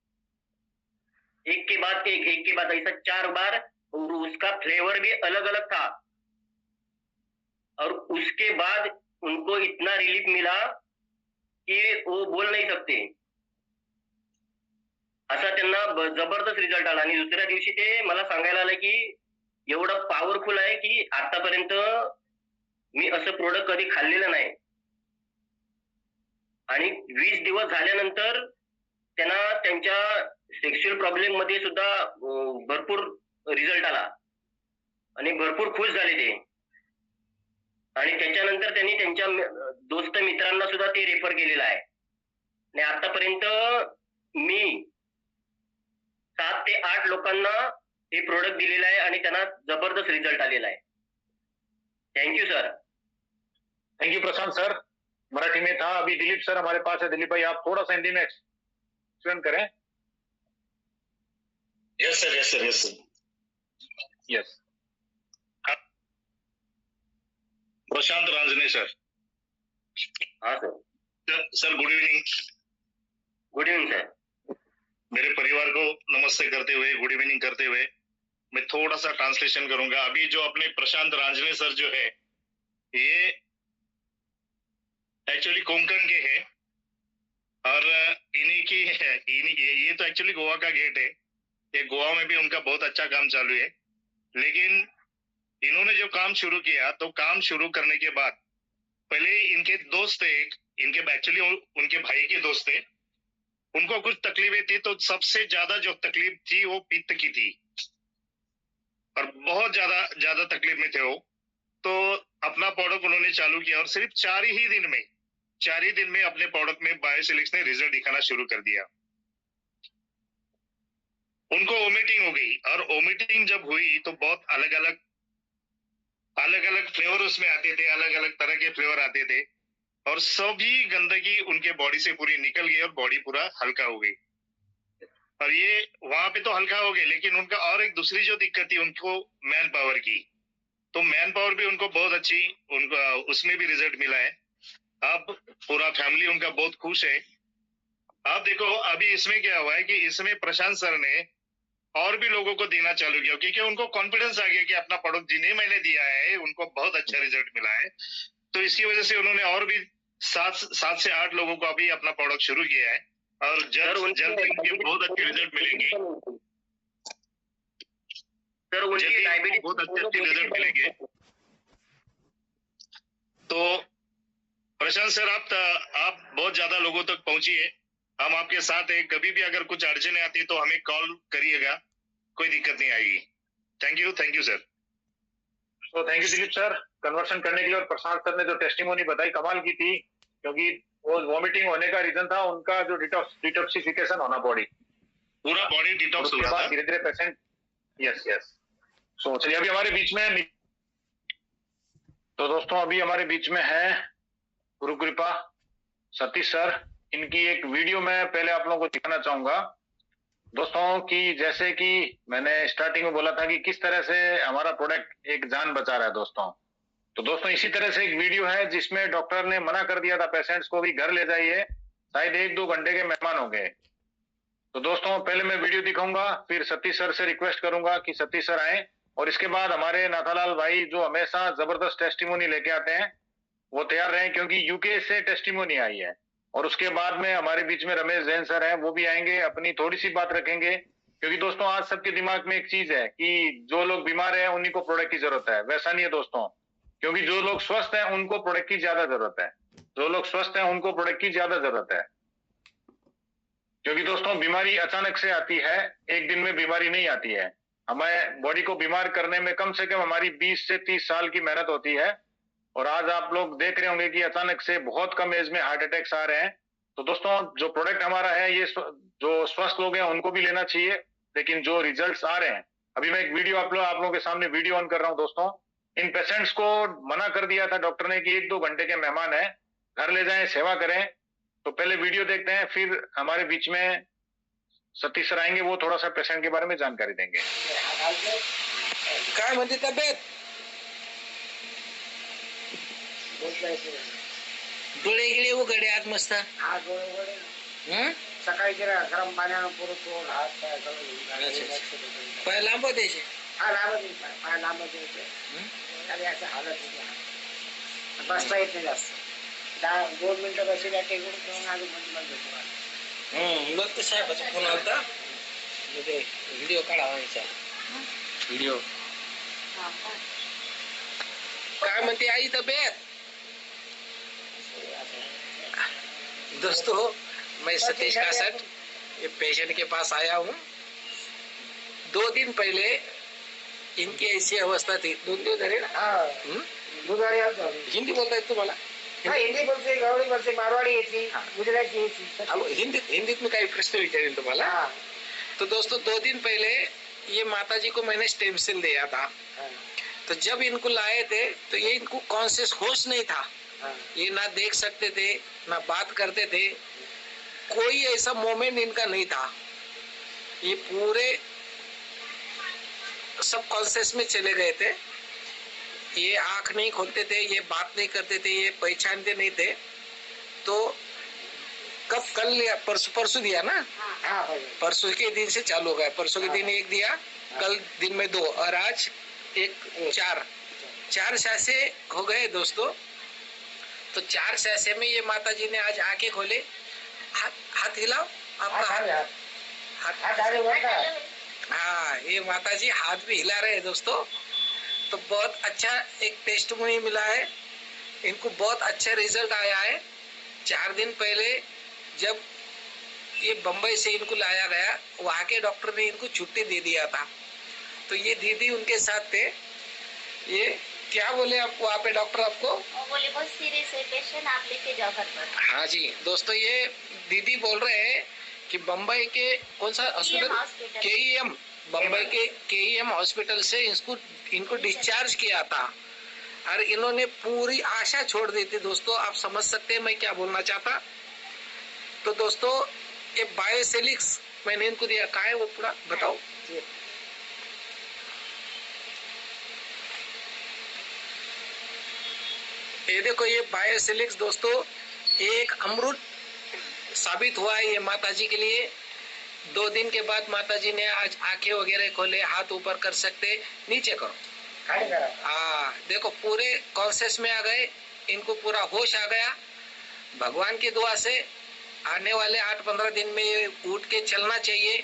के बाद ऐसा 4 बार. और उसका फ्लेवर भी अलग अलग था. और उसके बाद उनको इतना रिलीफ मिला कि वो बोल नहीं सकते. असा त्यांना जबरदस्त रिझल्ट आला. आणि दुसऱ्या दिवशी ते मला सांगायला आलं की एवढं पॉवरफुल आहे की आतापर्यंत मी असं प्रोडक्ट कधी खाल्लेलं नाही. आणि 20 दिवस झाल्यानंतर त्यांना त्यांच्या सेक्शुअल प्रॉब्लेम मध्ये सुद्धा भरपूर रिझल्ट आला आणि भरपूर खुश झाले ते. आणि त्याच्यानंतर त्यांनी त्यांच्या दोस्त मित्रांना सुद्धा ते रेफर केलेलं आहे. आणि आतापर्यंत मी 7 ते 8 लोकांना हे प्रोडक्ट दिलेलं आहे आणि त्यांना जबरदस्त रिझल्ट आलेला आहे. Thank you sir. Thank you Prashant sir. Marathi में था, अभी दिलीप सर हमारे पास है. दिलीप भाई, आप थोड़ा सा हिंदी में एक्सप्लेन करें. Yes sir, yes sir, yes sir, yes. Prashant Ranjane sir. हाँ sir. Sir good evening. Good evening sir. मेरे परिवार को नमस्ते करते हुए, गुड इवनिंग करते हुए मैं थोड़ा सा ट्रांसलेशन करूंगा. अभी जो अपने प्रशांत रांजने सर जो है, ये एक्चुअली कोंकण के हैं और ये तो एक्चुअली गोवा का गेट है. ये गोवा में भी उनका बहुत अच्छा काम चालू है. लेकिन इन्होंने जो काम शुरू किया, तो काम शुरू करने के बाद पहले इनके दोस्त थे, इनके एक्चुअली उनके भाई के दोस्त थे, उनको कुछ तकलीफें थी. तो सबसे ज्यादा जो तकलीफ थी वो पित्त की थी और बहुत ज्यादा तकलीफ में थे वो. तो अपना प्रोडक्ट उन्होंने चालू किया और सिर्फ 4 ही दिन में अपने प्रोडक्ट में बायोसेलिक्स ने रिजल्ट दिखाना शुरू कर दिया. उनको वोमिटिंग हो गई और वोमिटिंग जब हुई तो बहुत अलग अलग फ्लेवर उसमें आते थे, अलग अलग तरह के फ्लेवर आते थे और सभी गंदगी उनके बॉडी से पूरी निकल गई और बॉडी पूरा हल्का हो गई. और ये वहां पे तो हल्का हो गए, लेकिन उनका और एक दूसरी जो दिक्कत थी उनको मैन पावर की. तो मैन पावर भी उनको बहुत अच्छी, उनका उसमें भी रिजल्ट मिला है. अब पूरा फैमिली उनका बहुत खुश है. आप देखो अभी इसमें क्या हुआ है कि इसमें प्रशांत सर ने और भी लोगों को देना चालू किया, क्योंकि उनको कॉन्फिडेंस आ गया कि अपना प्रोडक्ट जिन्हें मैंने दिया है उनको बहुत अच्छा रिजल्ट मिला है. तो इसकी वजह से उन्होंने और भी 7 से 8 लोगों को अभी अपना प्रोडक्ट शुरू किया है और जल्द इनके बहुत अच्छे रिजल्ट मिलेंगे. सर, उनकी डायबिटीज बहुत अच्छे रिजल्ट मिलेंगे. तो प्रशांत सर, आप बहुत ज्यादा लोगों तक पहुंचिए. हम आपके साथ हैं. कभी भी अगर कुछ अड़चने आती है तो हमें कॉल करिएगा, कोई दिक्कत नहीं आएगी. Thank you sir. तो thank you Dilip sir conversion करने के लिए. और प्रशांत सर ने जो टेस्टिमोनी बताई कमाल की थी, क्योंकि वो वॉमिटिंग होने का रीजन था उनका जो डिटॉक्सिफिकेशन होना, पूरा बॉडी डिटॉक्स हो रहा था. धीरे धीरे पेशेंट. यस. सो चलिए, अभी हमारे बीच में, तो दोस्तों अभी हमारे बीच में है गुरु कृपा सतीश सर. इनकी एक वीडियो मैं पहले आप लोगों को दिखाना चाहूंगा दोस्तों, कि जैसे कि मैंने स्टार्टिंग में बोला था कि किस तरह से हमारा प्रोडक्ट एक जान बचा रहा है दोस्तों. तो दोस्तों इसी तरह से एक वीडियो है जिसमें डॉक्टर ने मना कर दिया था पेशेंट्स को भी घर ले जाइए, शायद 1-2 घंटे के मेहमान हो गए. तो दोस्तों पहले मैं वीडियो दिखाऊंगा, फिर सतीश सर से रिक्वेस्ट करूंगा कि सतीश सर आए, और इसके बाद हमारे नाथालाल भाई जो हमेशा जबरदस्त टेस्टिमोनी लेके आते हैं वो तैयार रहें, क्योंकि यूके से टेस्टिमोनी आई है। और उसके बाद में हमारे बीच में रमेश जैन सर हैं, वो भी आएंगे, अपनी थोड़ी सी बात रखेंगे। क्योंकि दोस्तों आज सबके दिमाग में एक चीज है कि जो लोग बीमार हैं उन्हीं को प्रोडक्ट की जरूरत है, वैसा नहीं है दोस्तों। क्योंकि जो लोग स्वस्थ हैं उनको प्रोडक्ट की ज्यादा जरूरत है, जो लोग स्वस्थ हैं उनको प्रोडक्ट की ज्यादा जरूरत है। क्योंकि दोस्तों बीमारी अचानक से आती है, एक दिन में बीमारी नहीं आती है। हमें बॉडी को बीमार करने में कम से कम हमारी 20 से 30 साल की मेहनत होती है। और आज आप लोग देख रहे होंगे कि अचानक से बहुत कम एज में हार्ट अटैक्स आ रहे हैं। तो दोस्तों जो प्रोडक्ट हमारा है ये जो स्वस्थ लोग हैं उनको भी लेना चाहिए, लेकिन जो रिजल्ट्स आ रहे हैं, अभी मैं एक वीडियो आप लोगों के सामने वीडियो ऑन कर रहा हूं दोस्तों। इन पेशेंट्स को मना कर दिया था डॉक्टर ने कि 1-2 घंटे के मेहमान है, घर ले जाएं, सेवा करें। तो पहले वीडियो देखते हैं, फिर हमारे बीच में सतीश सर आएंगे, वो थोड़ा सा पेशेंट के बारे में जानकारी देंगे। काय म्हणते तब्येत? डोळे गिळे उघडे आज मस्त. हा डोळे उघडे. सकाळी जरा गरम पाण्यानं पुरं तोंड हात पाय सगळं. पाय लांब द्यायचे. हा लांब द्यायचे, पाय लांब द्यायचे. आणि असं हालत होते. बसता येत नाही जास्त. 2 मिनिटं बसल्या टेकून घेऊन आलो म्हणजे बघ ते साहेबाचा फोन आलता, म्हणजे व्हिडिओ काढावा याचा व्हिडिओ. काय म्हणते आई तब्येत? दोस्तों मैं सतीश कासट ये पेशेंट के पास आया हूँ। 2 दिन पहले इनकी ऐसी अवस्था थी. 2 दिवस झाले ना. हिंदी बोलता येत तुम्हाला? हिंदी बोलते, गवळी बोलते, मारवाड़ी येती, गुजराती येती. हिंदीत में कई प्रश्न विचारें तुम्हारा. तो दोस्तों 2 दिन पहले ये माताजी को मैंने स्टेम सेल दिया था. तो जब इनको लाए थे तो ये इनको कॉन्शियस होश नहीं था. ये ना देख सकते थे ना बात करते थे, कोई ऐसा मोमेंट इनका नहीं था. ये पूरे सब कॉन्शियस में चले गए थे. ये आंख नहीं खोलते थे, ये बात नहीं करते थे, ये पहचानते नहीं थे. तो कब कल लिया? परसों दिया ना. परसों के दिन से चालू हो गया. परसों के दिन 1 दिया, कल दिन में 2 और आज 4 सैसे हो गए दोस्तों. तो 4 सैसे में ये माताजी ने आज आंखें खोले. हाथ हिलाओ आपका. हाँ ये माताजी हाथ भी हिला रहे हैं दोस्तों. तो बहुत अच्छा एक टेस्टिमोनी मिला है, इनको बहुत अच्छा रिजल्ट आया है. 4 दिन पहले जब ये बम्बई से इनको लाया गया, वहाँ के डॉक्टर ने इनको छुट्टी दे दिया था. तो ये दीदी उनके साथ थे. ये क्या बोले आप वहाँ पे डॉक्टर आपको? बोले बहुत सीरियस है पेशेंट, आप लेके जाओ घर पर. हाँ जी दोस्तों, ये दीदी बोल रहे हैं कि बम्बई के कौन सा हॉस्पिटल? KEM. बम्बई के KEM हॉस्पिटल से इनको डिस्चार्ज किया था और इन्होंने पूरी आशा छोड़ दी थी. दोस्तों आप समझ सकते हैं मैं क्या बोलना चाहता. तो दोस्तों ये बायोसेलिक्स मैंने इनको दिया. कहाँ है वो पूरा बताओ. ये देखो ये बायोसेलिक्स दोस्तों एक अमृत साबित हुआ है ये माताजी के लिए. 2 दिन के बाद माताजी ने आज आंखें वगैरह खोले, हाथ ऊपर कर सकते, नीचे करो. हाँ देखो पूरे कॉन्शियस में आ गए, इनको पूरा होश आ गया. भगवान की दुआ से आने वाले 8-15 दिन में ये उठ के चलना चाहिए,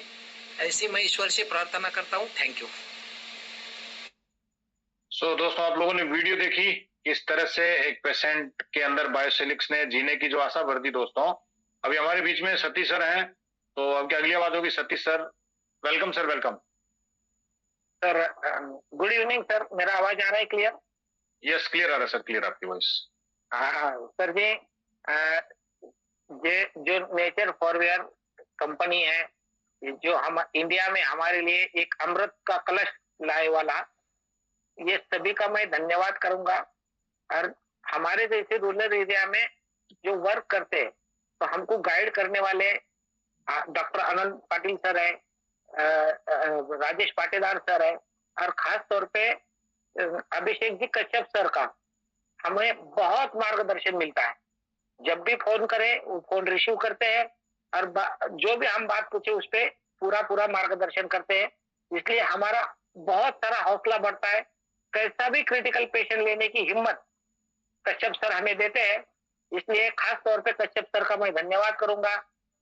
ऐसी मैं ईश्वर से प्रार्थना करता हूँ. Thank you. सो दोस्तों आप लोगों ने वीडियो देखी, किस तरह से एक पेशेंट के अंदर बायोसेलिक्स ने जीने की जो आशा भर दी. दोस्तों अभी हमारे बीच में सतीश सर हैं, तो अब अगली आवाज होगी Satish sir. Welcome sir. Welcome sir. Good evening sir. मेरा आवाज आ रहा है क्लियर? यस क्लियर आ रहा है सर, क्लियर आपकी वॉइस. हाँ सर जी, ये जो नेचर फॉरवेयर कंपनी है, जो हम इंडिया में हमारे लिए एक अमृत का कलश लाए वाला, ये सभी का मैं धन्यवाद करूंगा. और हमारे जैसे रूरल एरिया में जो वर्क करते हैं, तो हमको गाइड करने वाले डॉक्टर आनंद पाटिल सर है, राजेश पाटीदार सर है, और खास तौर पे अभिषेक जी कश्यप सर का हमें बहुत मार्गदर्शन मिलता है. जब भी फोन करें वो फोन रिसीव करते हैं और जो भी हम बात पूछे उस पे पूरा मार्गदर्शन करते हैं। इसलिए हमारा बहुत सारा हौसला बढ़ता है। कैसा भी क्रिटिकल पेशेंट लेने की हिम्मत कश्यप सर हमें देते हैं। इसलिए खास तौर पे कश्यप सर का मैं धन्यवाद करूंगा।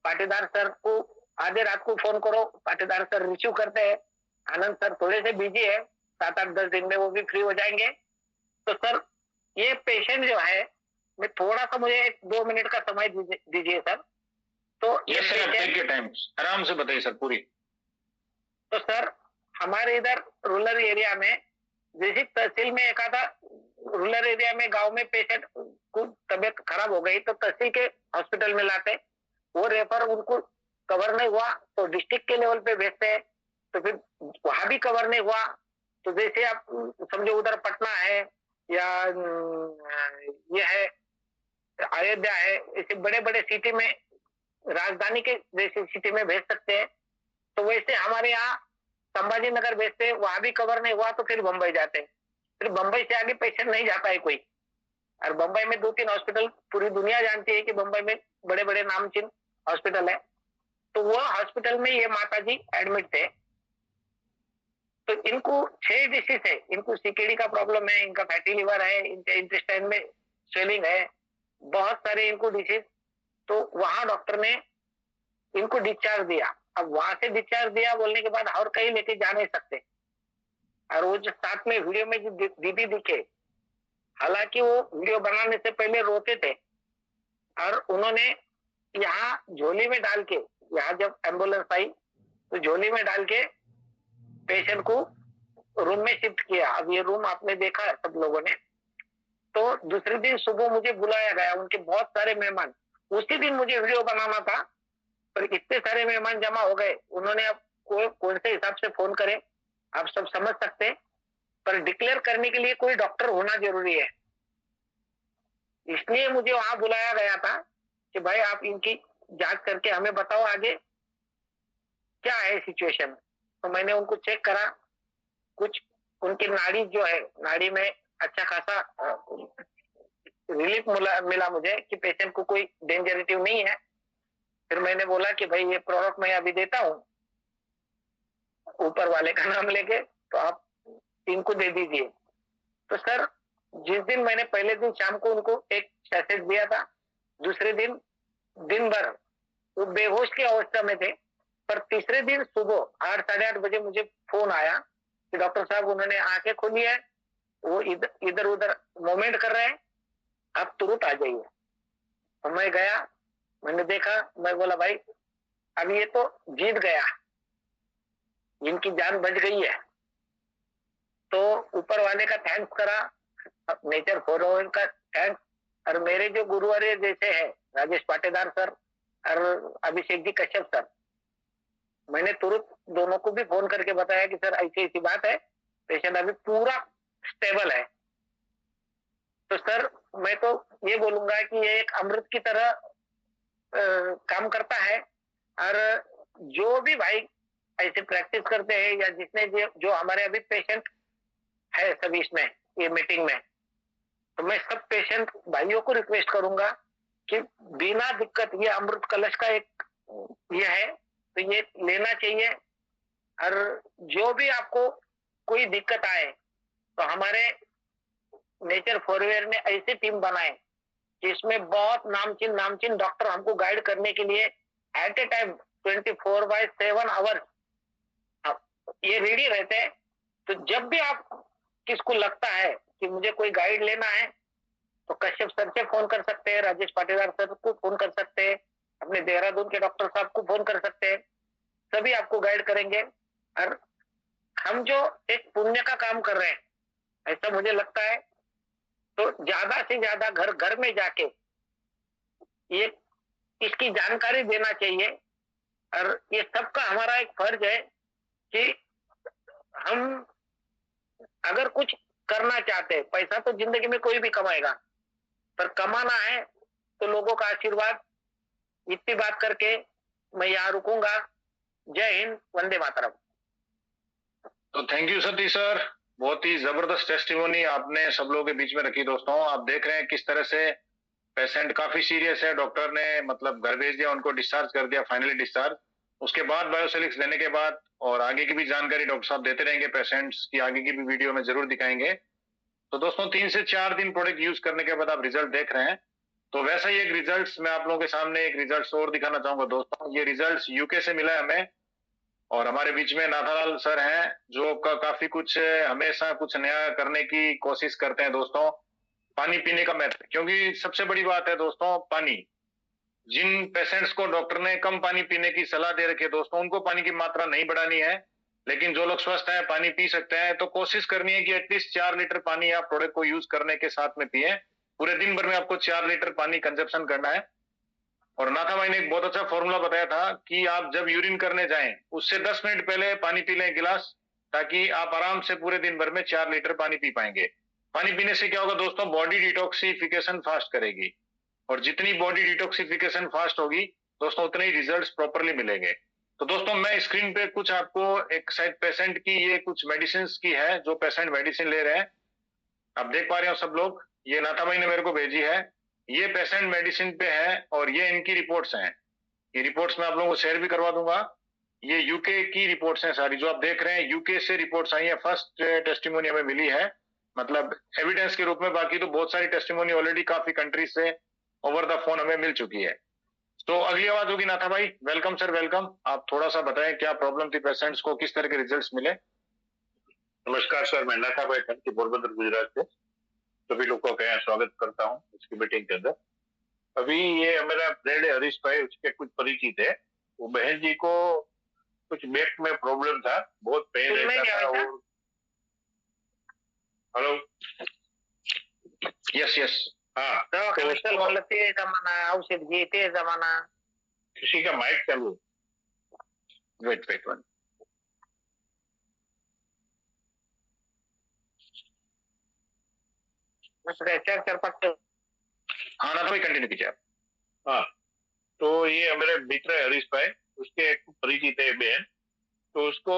पाटीदार सर को आधे रात को फोन करो, पाटीदार सर रिसीव करते हैं। आनंद सर थोड़े से बिजी है, 7-8-10 दिन में वो भी फ्री हो जाएंगे। तो सर ये पेशेंट जो है, मैं थोड़ा सा मुझे 1-2 मिनट का समय दीजिए सर। तो ये टाइम आराम से बताइए सर पूरी। तो सर हमारे इधर रूरल एरिया में, जैसे तहसील में एक आधा रूरल एरिया में गांव में पेशेंट को तबीयत खराब हो गई तो तहसील के हॉस्पिटल में लाते, वो रेफर उनको कवर नहीं हुआ तो डिस्ट्रिक्ट के लेवल पे भेजते हैं, तो फिर वहां भी कवर नहीं हुआ तो जैसे आप समझो उधर पटना है या ये है अयोध्या है, ऐसे बड़े बड़े सिटी में, राजधानी के जैसी सिटी में भेज सकते हैं। तो वैसे हमारे यहाँ संभाजी नगर भेजते हैं, वहां भी कवर नहीं हुआ तो फिर बम्बई जाते हैं। फिर बम्बई से आगे पेशेंट नहीं जाता है कोई। और बम्बई में 2-3 हॉस्पिटल पूरी दुनिया जानती है कि बम्बई में बड़े बड़े नामचीन हॉस्पिटल है। तो वो हॉस्पिटल में ये माताजी एडमिट थे। तो इनको 6 डिसीज है, इनको सीकेडी का प्रॉब्लम है, इनका फैटी लिवर है, इनके इंटेस्टाइन में स्वेलिंग है, बहुत सारे इनको डिसीज। तो वहां डॉक्टर ने इनको डिस्चार्ज दिया। अब वहां से डिस्चार्ज दिया बोलने के बाद और कहीं लेके जा नहीं सकते। और वो जो साथ में वीडियो में जो दीदी दिखे, हालांकि वो वीडियो बनाने से पहले रोते थे और उन्होंने यहाँ झोली में डाल के, यहाँ जब एम्बुलेंस आई तो झोली में डाल के पेशेंट को रूम में शिफ्ट किया। अब ये रूम आपने देखा सब लोगों ने। तो दूसरे दिन सुबह मुझे बुलाया गया, उनके बहुत सारे मेहमान, उसी दिन मुझे वीडियो बनाना था पर इतने सारे मेहमान जमा हो गए, उन्होंने अब कौन से हिसाब से फोन करे आप सब समझ सकते हैं। पर डिक्लेयर करने के लिए कोई डॉक्टर होना जरूरी है, इसलिए मुझे वहां बुलाया गया था कि भाई आप इनकी जांच करके हमें बताओ आगे क्या है सिचुएशन। तो मैंने उनको चेक करा, कुछ उनकी नाड़ी जो है, नाड़ी में अच्छा खासा रिलीफ मिला मुझे कि पेशेंट को कोई डेंजरेटिव नहीं है। फिर मैंने बोला कि भाई ये प्रोडक्ट मैं अभी देता हूँ, ऊपर वाले का नाम लेके, तो आप इनको दे दीजिए। तो सर जिस दिन मैंने पहले दिन शाम को उनको एक मैसेज दिया था, दूसरे दिन दिन भर वो बेहोश की अवस्था में थे, पर तीसरे दिन सुबह 8-8:30 बजे मुझे फोन आया कि डॉक्टर साहब उन्होंने आंखें खोली है, वो इधर उधर मूवमेंट कर रहे हैं, आप तुरंत आ जाइए। तो मैं गया, मैंने देखा, मैं बोला भाई अब ये तो जीत गया, इनकी जान बच गई है। तो ऊपर वाले का थैंक्स करा, नेचर फॉरवर्ड का थैंक्स, और मेरे जो गुरुवारे जैसे है राजेश पाटीदार सर और अभिषेक जी कश्यप सर, मैंने तुरंत दोनों को भी फोन करके बताया कि सर ऐसी ऐसी बात है, पेशेंट अभी पूरा स्टेबल है। तो सर मैं तो ये बोलूंगा कि ये एक अमृत की तरह काम करता है। और जो भी भाई ऐसे प्रैक्टिस करते हैं या जिसने जो हमारे अभी पेशेंट है सभी इसमें ये मीटिंग में, तो मैं सब पेशेंट भाइयों को रिक्वेस्ट करूंगा कि बिना दिक्कत, ये अमृत कलश का एक ये है तो ये लेना चाहिए। और जो भी आपको कोई दिक्कत आए तो हमारे नेचर फॉरवेयर ने ऐसी टीम बनाए कि इसमें बहुत नामचीन डॉक्टर हमको गाइड करने के लिए एट ए टाइम 24/7 आवर्स ये रेडी रहते हैं। तो जब भी आप किसको लगता है कि मुझे कोई गाइड लेना है तो कश्यप सर से फोन कर सकते हैं, राजेश पाटीदार सर को फोन कर सकते हैं, अपने देहरादून के डॉक्टर साहब को फोन कर सकते हैं, सभी आपको गाइड करेंगे। और हम जो एक पुण्य का काम कर रहे हैं ऐसा मुझे लगता है, तो ज्यादा से ज्यादा घर घर में जाके ये इसकी जानकारी देना चाहिए। और ये सबका हमारा एक फर्ज है कि हम अगर कुछ करना चाहते हैं, पैसा तो जिंदगी में कोई भी कमाएगा, पर कमाना है तो लोगों का आशीर्वाद। इतनी बात करके मैं यहाँ रुकूंगा। जय हिंद, वंदे मातरम। तो थैंक यू सतीश सर, बहुत ही जबरदस्त टेस्टिमोनी आपने सब लोगों के बीच में रखी। दोस्तों आप देख रहे हैं किस तरह से पेशेंट काफी सीरियस है, डॉक्टर ने मतलब घर भेज दिया, उनको डिस्चार्ज कर दिया, फाइनली डिस्चार्ज। उसके बाद बायोसिलिक्स लेने के बाद और आगे की भी जानकारी डॉक्टर साहब देते रहेंगे, पेशेंट्स की आगे की भी वीडियो में जरूर दिखाएंगे। तो दोस्तों 3 से 4 दिन प्रोडक्ट यूज करने के बाद आप रिजल्ट देख रहे हैं। तो वैसा ही एक रिजल्ट्स मैं आप लोगों के सामने एक रिजल्ट्स और दिखाना चाहूंगा दोस्तों। ये रिजल्ट्स यूके से मिला है हमें, और हमारे बीच में नाथालाल सर हैं जो काफी कुछ हमेशा कुछ नया करने की कोशिश करते हैं दोस्तों। पानी पीने का महत्व, क्योंकि सबसे बड़ी बात है दोस्तों पानी। जिन पेशेंट्स को डॉक्टर ने कम पानी पीने की सलाह दे रखी है दोस्तों, उनको पानी की मात्रा नहीं बढ़ानी है, लेकिन जो लोग स्वस्थ हैं पानी पी सकते हैं, तो कोशिश करनी है कि एटलीस्ट 4 लीटर पानी आप प्रोडक्ट को यूज करने के साथ में पिए। पूरे दिन भर में आपको 4 लीटर पानी कंजप्शन करना है। और नाथा भाई ने एक बहुत अच्छा फॉर्मूला बताया था कि आप जब यूरिन करने जाएं उससे 10 मिनट पहले पानी पी लें गिलास, ताकि आप आराम से पूरे दिन भर में 4 लीटर पानी पी पाएंगे। पानी पीने से क्या होगा दोस्तों, बॉडी डिटॉक्सिफिकेशन फास्ट करेगी, और जितनी बॉडी डिटॉक्सिफिकेशन फास्ट होगी दोस्तों उतने ही रिजल्ट्स प्रॉपरली मिलेंगे। तो दोस्तों मैं स्क्रीन पे कुछ आपको एक शायद पेशेंट की ये कुछ मेडिसिन की है, जो पेशेंट मेडिसिन ले रहे हैं, आप देख पा रहे हो सब लोग। ये नाथा भाई ने मेरे को भेजी है, ये पेशेंट मेडिसिन पे है और ये इनकी रिपोर्ट्स हैं। ये रिपोर्ट्स मैं आप लोगों को शेयर भी करवा दूंगा। ये यूके की रिपोर्ट्स हैं सारी, जो आप देख रहे हैं यूके से रिपोर्ट्स आई है। फर्स्ट टेस्टिमोनी हमें मिली है, मतलब एविडेंस के रूप में। बाकी तो बहुत सारी टेस्टिमोनी ऑलरेडी काफी कंट्रीज से ओवर द फोन हमें मिल चुकी है। तो अगली आवाज होगी नाथा भाई। Welcome sir, welcome. आप थोड़ा सा बताएं क्या प्रॉब्लम थी पेशेंट्स को, किस तरह के रिजल्ट्स मिले। नमस्कार सर, मैं नाथा भाई थंकी पोरबंदर गुजरात से सभी लोगों का यहाँ स्वागत करता हूँ इसकी मीटिंग के अंदर। अभी ये मेरा फ्रेंड है हरीश भाई, उसके कुछ परिचित है। वो बहन जी को कुछ बैक में प्रॉब्लम था, बहुत पेन रहता था। और हेलो, यस यस, हाँ, औषध घे ते जमाना। किसी का माइक चालू, वेट वेट वन। हाँ ना भाई कंटिन्यू कीजिए आप। हाँ, तो ये मेरे मित्र है हरीश भाई, उसके परिचित है बहन। तो उसको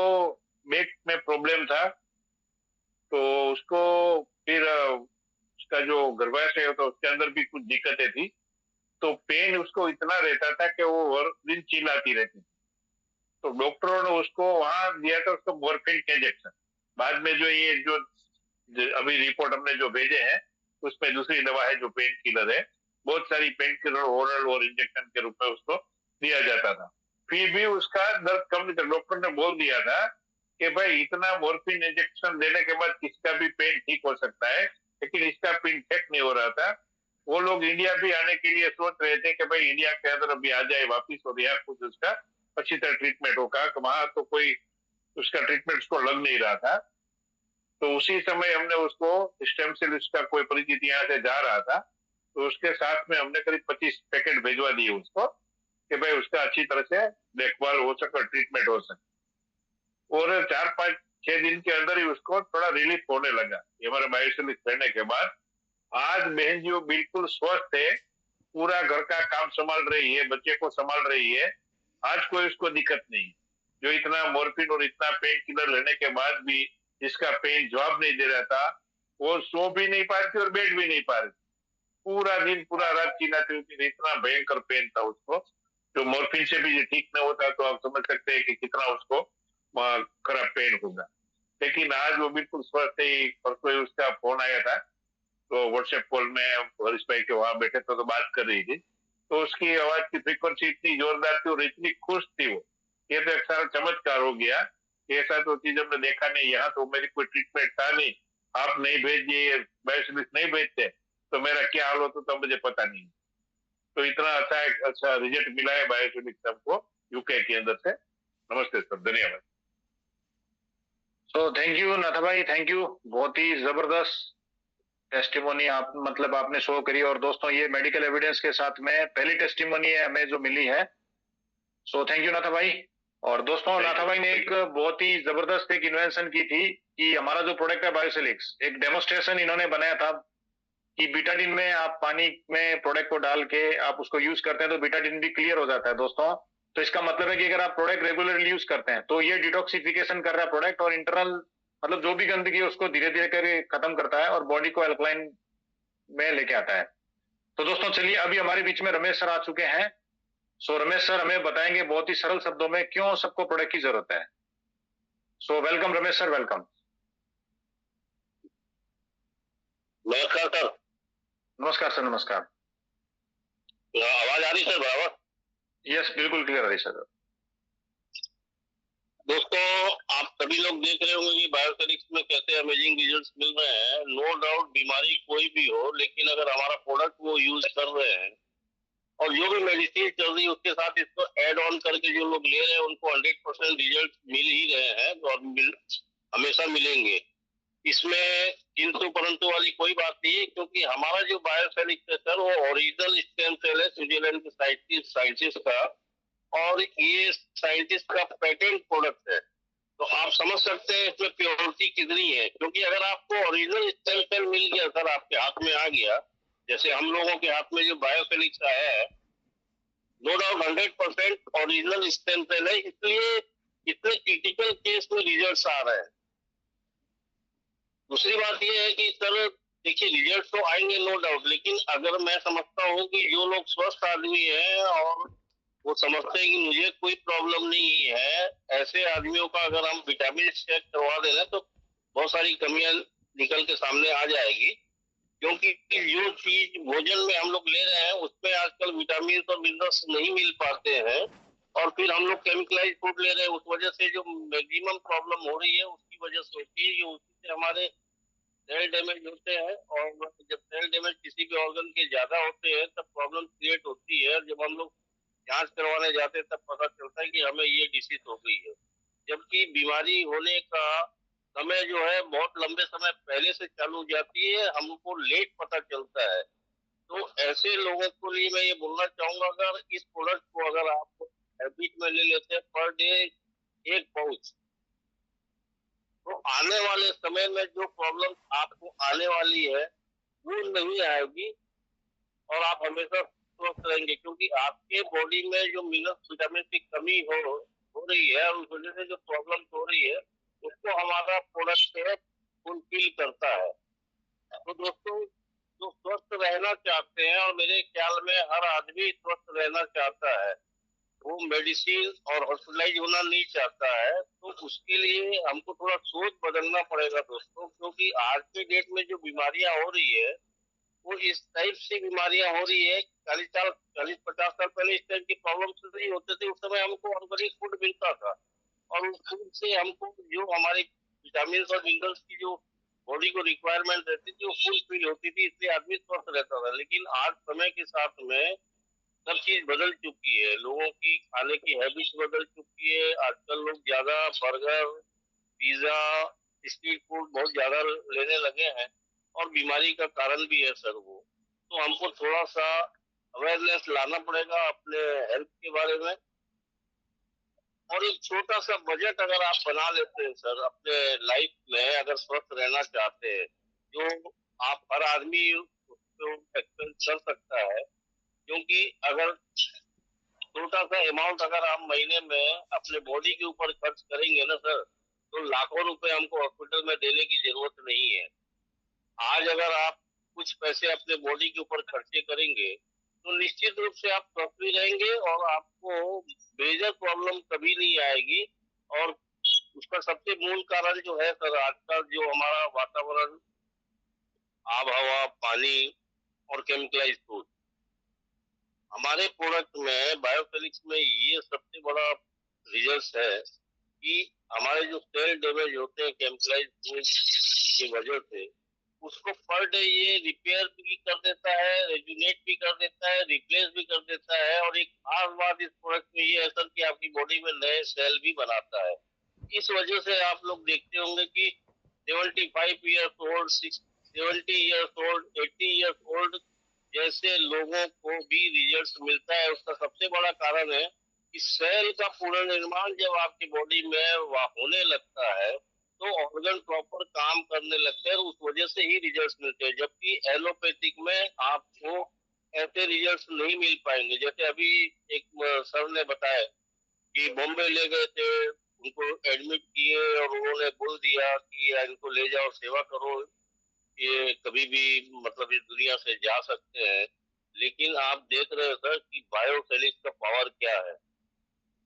बैक में प्रॉब्लम था, तो उसको फिर उसका जो गर्भाशय होता उसके अंदर भी कुछ दिक्कतें थी। तो पेन उसको इतना रहता था कि वो हर दिन चिल्लाती रहती थी। तो डॉक्टरों ने उसको वहां दिया था उसको मॉर्फिन इंजेक्शन। बाद में जो ये जो अभी रिपोर्ट हमने जो भेजे हैं उसमें दूसरी दवा है जो पेन किलर है। बहुत सारी पेन किलर ओरल और इंजेक्शन के रूप में उसको दिया जाता था, फिर भी उसका दर्द कम नहीं था। डॉक्टर ने बोल दिया था कि भाई इतना मॉर्फिन इंजेक्शन देने के बाद किसका भी पेन ठीक हो सकता है, लेकिन इसका पेन ठीक नहीं हो रहा था। वो लोग इंडिया भी आने के लिए सोच रहे थे कि भाई इंडिया के अंदर अभी आ जाए वापिस और यहाँ कुछ उसका अच्छी तरह ट्रीटमेंट होगा। वहां तो कोई उसका ट्रीटमेंट उसको लग नहीं रहा था। तो उसी समय हमने उसको स्टेम सेल उसका कोई परिचित यहाँ से जा रहा था, तो उसके साथ में हमने करीब 25 पैकेट भिजवा दिए उसको कि भाई उसका अच्छी तरह से देखभाल हो सके, ट्रीटमेंट हो सके। और 4-5-6 दिन के अंदर ही उसको थोड़ा रिलीफ होने लगा ये हमारे बायोसिलिक्स लेने के बाद। आज बहन जी बिल्कुल स्वस्थ है, पूरा घर का काम संभाल रही है, बच्चे को संभाल रही है। आज कोई उसको दिक्कत नहीं। जो इतना मॉर्फिन और इतना पेन किलर लेने के बाद भी इसका पेन जवाब नहीं दे रहा था, वो सो भी नहीं पा रही थी और बैठ भी नहीं पा रही, पूरा दिन पूरा रात चिल्लाती हुई थी। इतना भयंकर पेन था उसको, जो मॉर्फिन से भी ठीक नहीं होता तो आप समझ सकते हैं कि कितना उसको खराब पेन होगा। लेकिन आज वो बिल्कुल स्वस्थ है। परसों उसका फोन आया था, तो व्हाट्सएप कॉल में हरीश भाई के वहां बैठे तो बात कर रही थी, तो उसकी आवाज की फ्रीक्वेंसी इतनी जोरदार थी और इतनी खुश थी वो। ये तो एक सारा चमत्कार हो गया, ऐसा तो चीज हमने देखा नहीं। यहाँ तो मेरी कोई ट्रीटमेंट था नहीं, आप नहीं भेजिए, बायोसिलिक्स नहीं भेजते तो मेरा क्या हाल होता तो मुझे पता नहीं। तो इतना अच्छा रिजल्ट मिला है बायोसिलिक्स हमको यूके के अंदर से। नमस्ते सर, धन्यवाद। तो थैंक यू नाथा भाई, थैंक यू। बहुत ही जबरदस्त टेस्टिमोनी आप मतलब आपने शो करी। और दोस्तों ये मेडिकल एविडेंस के साथ में पहली टेस्टिमोनी है हमें जो मिली है। सो थैंक यू नाथा भाई। और दोस्तों नाथा भाई ने एक बहुत ही जबरदस्त एक इन्वेंशन की थी कि हमारा जो प्रोडक्ट है बायोसिलिक्स, एक डेमोस्ट्रेशन इन्होंने बनाया था कि बीटाडिन में आप पानी में प्रोडक्ट को डाल के आप उसको यूज करते हैं तो बीटाडिन भी क्लियर हो जाता है दोस्तों। तो इसका मतलब है कि अगर आप प्रोडक्ट रेगुलरली यूज करते हैं तो ये डिटॉक्सिफिकेशन कर रहा है प्रोडक्ट, और इंटरनल मतलब जो भी गंदगी है उसको धीरे धीरे करके खत्म करता है और बॉडी को अल्कलाइन में लेके आता है। तो दोस्तों चलिए, अभी हमारे बीच में रमेश सर आ चुके हैं। सो रमेश सर हमें बताएंगे बहुत ही सरल शब्दों में क्यों सबको प्रोडक्ट की जरूरत है। So welcome Ramesh sir, welcome. नमस्कार सर। नमस्कार सर, नमस्कार। आवाज आ रही सर बराबर? यस, बिल्कुल क्लियर आ रही सर। दोस्तों, आप सभी लोग देख रहे होंगे कि बायोफिजिक्स में कैसे अमेजिंग रिजल्ट्स मिल रहे हैं। नो डाउट बीमारी कोई भी हो, लेकिन अगर हमारा प्रोडक्ट वो यूज कर रहे हैं और जो भी मेडिसिन चल रही है उसके साथ इसको ऐड ऑन करके जो लोग ले रहे हैं उनको 100% रिजल्ट मिल ही रहे हैं और हमेशा मिलेंगे। इसमें किंतु परंतु वाली कोई बात नहीं है, क्योंकि हमारा जो बायोफिजिक्स है सर वो ओरिजिनल स्टेम सेल है स्विट्जरलैंड के साइंटिस्ट का, और ये साइंटिस्ट का पेटेंट प्रोडक्ट है। तो आप समझ सकते हैं इसमें प्योरिटी कितनी है, क्योंकि अगर आपको ओरिजिनल स्टेम सेल मिल गया सर, आपके हाथ में आ गया, जैसे हम लोगों के हाथ में जो बायोफिजिक्स आया है, no doubt 100% original stem cell है, इसलिए इतने क्रिटिकल केस में रिजल्ट आ रहे हैं। दूसरी बात यह है कि सर देखिए, रिजल्ट तो आएंगे नो डाउट, लेकिन अगर मैं समझता हूँ कि जो लोग स्वस्थ आदमी हैं और वो समझते हैं कि मुझे कोई प्रॉब्लम नहीं है, ऐसे आदमियों का अगर हम विटामिन चेक करवा देना तो बहुत सारी कमियां निकल के सामने आ जाएगी। क्योंकि जो चीज भोजन में हम लोग ले रहे हैं उसमें आजकल विटामिन और मिनरल्स नहीं मिल पाते हैं, और फिर हम लोग केमिकलाइज फूड ले रहे हैं, उस वजह से जो मैक्सिमम प्रॉब्लम हो रही है उसकी वजह से होती है, उसी से हमारे सेल डैमेज होते हैं। और जब सेल डैमेज किसी भी ऑर्गन के ज्यादा होते हैं तब प्रॉब्लम क्रिएट होती है। जब हम लोग जांच करवाने जाते हैं तब पता चलता है कि हमें ये डिसीज हो गई है, जबकि बीमारी होने का समय जो है बहुत लंबे समय पहले से चालू हो जाती है, हमको लेट पता चलता है। तो ऐसे लोगों को लिए मैं ये बोलना चाहूंगा, अगर इस प्रोडक्ट को अगर आप हैबिट में ले लेते हैं पर डे एक पाउच, तो आने वाले समय में जो प्रॉब्लम आपको आने वाली है वो नहीं आएगी और आप हमेशा स्वस्थ रहेंगे, क्योंकि आपके बॉडी में जो मिनरल्स विटामिन की कमी हो रही है और उस वजह से जो प्रॉब्लम हो रही है उसको हमारा प्रोडक्ट है फुलफिल करता है। तो दोस्तों, जो स्वस्थ रहना चाहते हैं, और मेरे ख्याल में हर आदमी स्वस्थ रहना चाहता है, वो मेडिसिन और हॉस्पिटलाइज होना नहीं चाहता है, तो उसके लिए हमको थोड़ा सोच बदलना पड़ेगा दोस्तों। क्योंकि आज के डेट में जो बीमारियां हो रही है वो इस टाइप से बीमारियां हो रही है। 40-50 साल पहले इस टाइप की प्रॉब्लम नहीं होते थे, उस समय हमको ऑर्गेनिक फूड मिलता था और उस फूड से हमको जो हमारे विटामिन और मिनरल्स की जो बॉडी को रिक्वायरमेंट रहती थी वो फुलफिल होती थी, इसलिए आदमी स्वस्थ रहता था। लेकिन आज समय के साथ में सब चीज बदल चुकी है, लोगों की खाने की हैबिट्स बदल चुकी है। आजकल लोग ज्यादा बर्गर, पिज्जा, स्ट्रीट फूड बहुत ज्यादा लेने लगे हैं और बीमारी का कारण भी है सर वो। तो हमको थोड़ा सा अवेयरनेस लाना पड़ेगा अपने हेल्थ के बारे में, और एक छोटा सा बजट अगर आप बना लेते हैं सर अपने लाइफ में, अगर स्वस्थ रहना चाहते हैं, जो आप हर आदमी उसको एक्सपेंस कर सकता है। क्योंकि अगर छोटा सा अमाउंट अगर हम महीने में अपने बॉडी के ऊपर खर्च करेंगे ना सर, तो लाखों रुपए हमको हॉस्पिटल में देने की जरूरत नहीं है। आज अगर आप कुछ पैसे अपने बॉडी के ऊपर खर्चे करेंगे तो निश्चित रूप से आप स्वस्थ भी रहेंगे और आपको मेजर प्रॉब्लम कभी नहीं आएगी। और उसका सबसे मूल कारण जो है सर, आजकल जो हमारा वातावरण, आब हवा, पानी और केमिकलाइज फूड, हमारे प्रोडक्ट में बायोफिजिक्स में ये सबसे बड़ा रिजल्ट है कि हमारे जो सेल डैमेज होते हैं केमिकलाइज फूड की वजह से, उसको पर डे ये रिपेयर भी कर देता है, रेजुनेट भी कर देता है, रिप्लेस भी कर देता है। और एक खास बात इस प्रोडक्ट में ये है सर कि आपकी बॉडी में नए सेल भी बनाता है। इस वजह से आप लोग देखते होंगे कि 75 years old, 70 years old, 80 years old जैसे लोगों को भी रिजल्ट मिलता है। उसका सबसे बड़ा कारण है कि सेल का पुनर्निर्माण जब आपकी बॉडी में होने लगता है तो ऑर्गन प्रॉपर काम करने लगते हैं, उस वजह से ही रिजल्ट्स मिलते हैं। जबकि एलोपैथिक में आपको ऐसे रिजल्ट्स नहीं मिल पाएंगे। जैसे अभी एक सर ने बताया कि बॉम्बे ले गए थे, उनको एडमिट किए और उन्होंने बोल दिया कि इनको ले जाओ, सेवा करो, ये कभी भी मतलब इस दुनिया से जा सकते हैं। लेकिन आप देख रहे हो सर कि बायोसेलिक्स का पावर क्या है।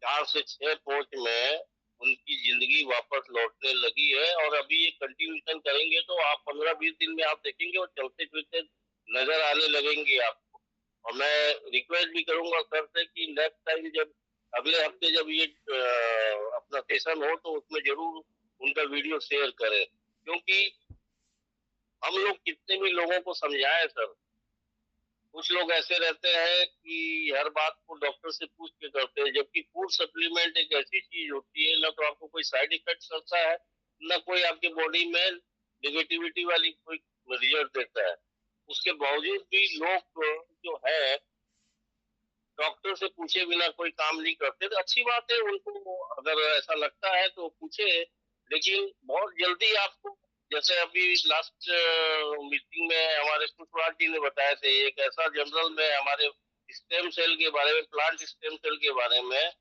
4 से 6 पोच में उनकी जिंदगी वापस लौटने लगी है, और अभी ये कंटिन्यूशन करेंगे तो आप 15-20 दिन में आप देखेंगे और चलते फिरते नजर आने लगेंगे आपको। और मैं रिक्वेस्ट भी करूंगा सर से कि नेक्स्ट टाइम जब अगले हफ्ते जब ये अपना सेशन हो तो उसमें जरूर उनका वीडियो शेयर करें, क्योंकि हम लोग कितने भी लोगों को समझाएं सर, कुछ लोग ऐसे रहते हैं कि हर बात को डॉक्टर से पूछ के करते हैं, जबकि फूड सप्लीमेंट एक ऐसी चीज होती है, ना तो आपको कोई साइड इफेक्ट करता है, ना कोई आपके बॉडी में नेगेटिविटी वाली कोई रिजल्ट देता है। उसके बावजूद भी लोग जो है डॉक्टर से पूछे बिना कोई काम नहीं करते। तो अच्छी बात है, उनको अगर ऐसा लगता है तो पूछे, लेकिन बहुत जल्दी आपको, जैसे अभी लास्ट मीटिंग में हमारे पुष्पराज जी ने बताया थे, एक ऐसा जनरल में हमारे स्टेम सेल के बारे में, प्लांट स्टेम सेल के बारे में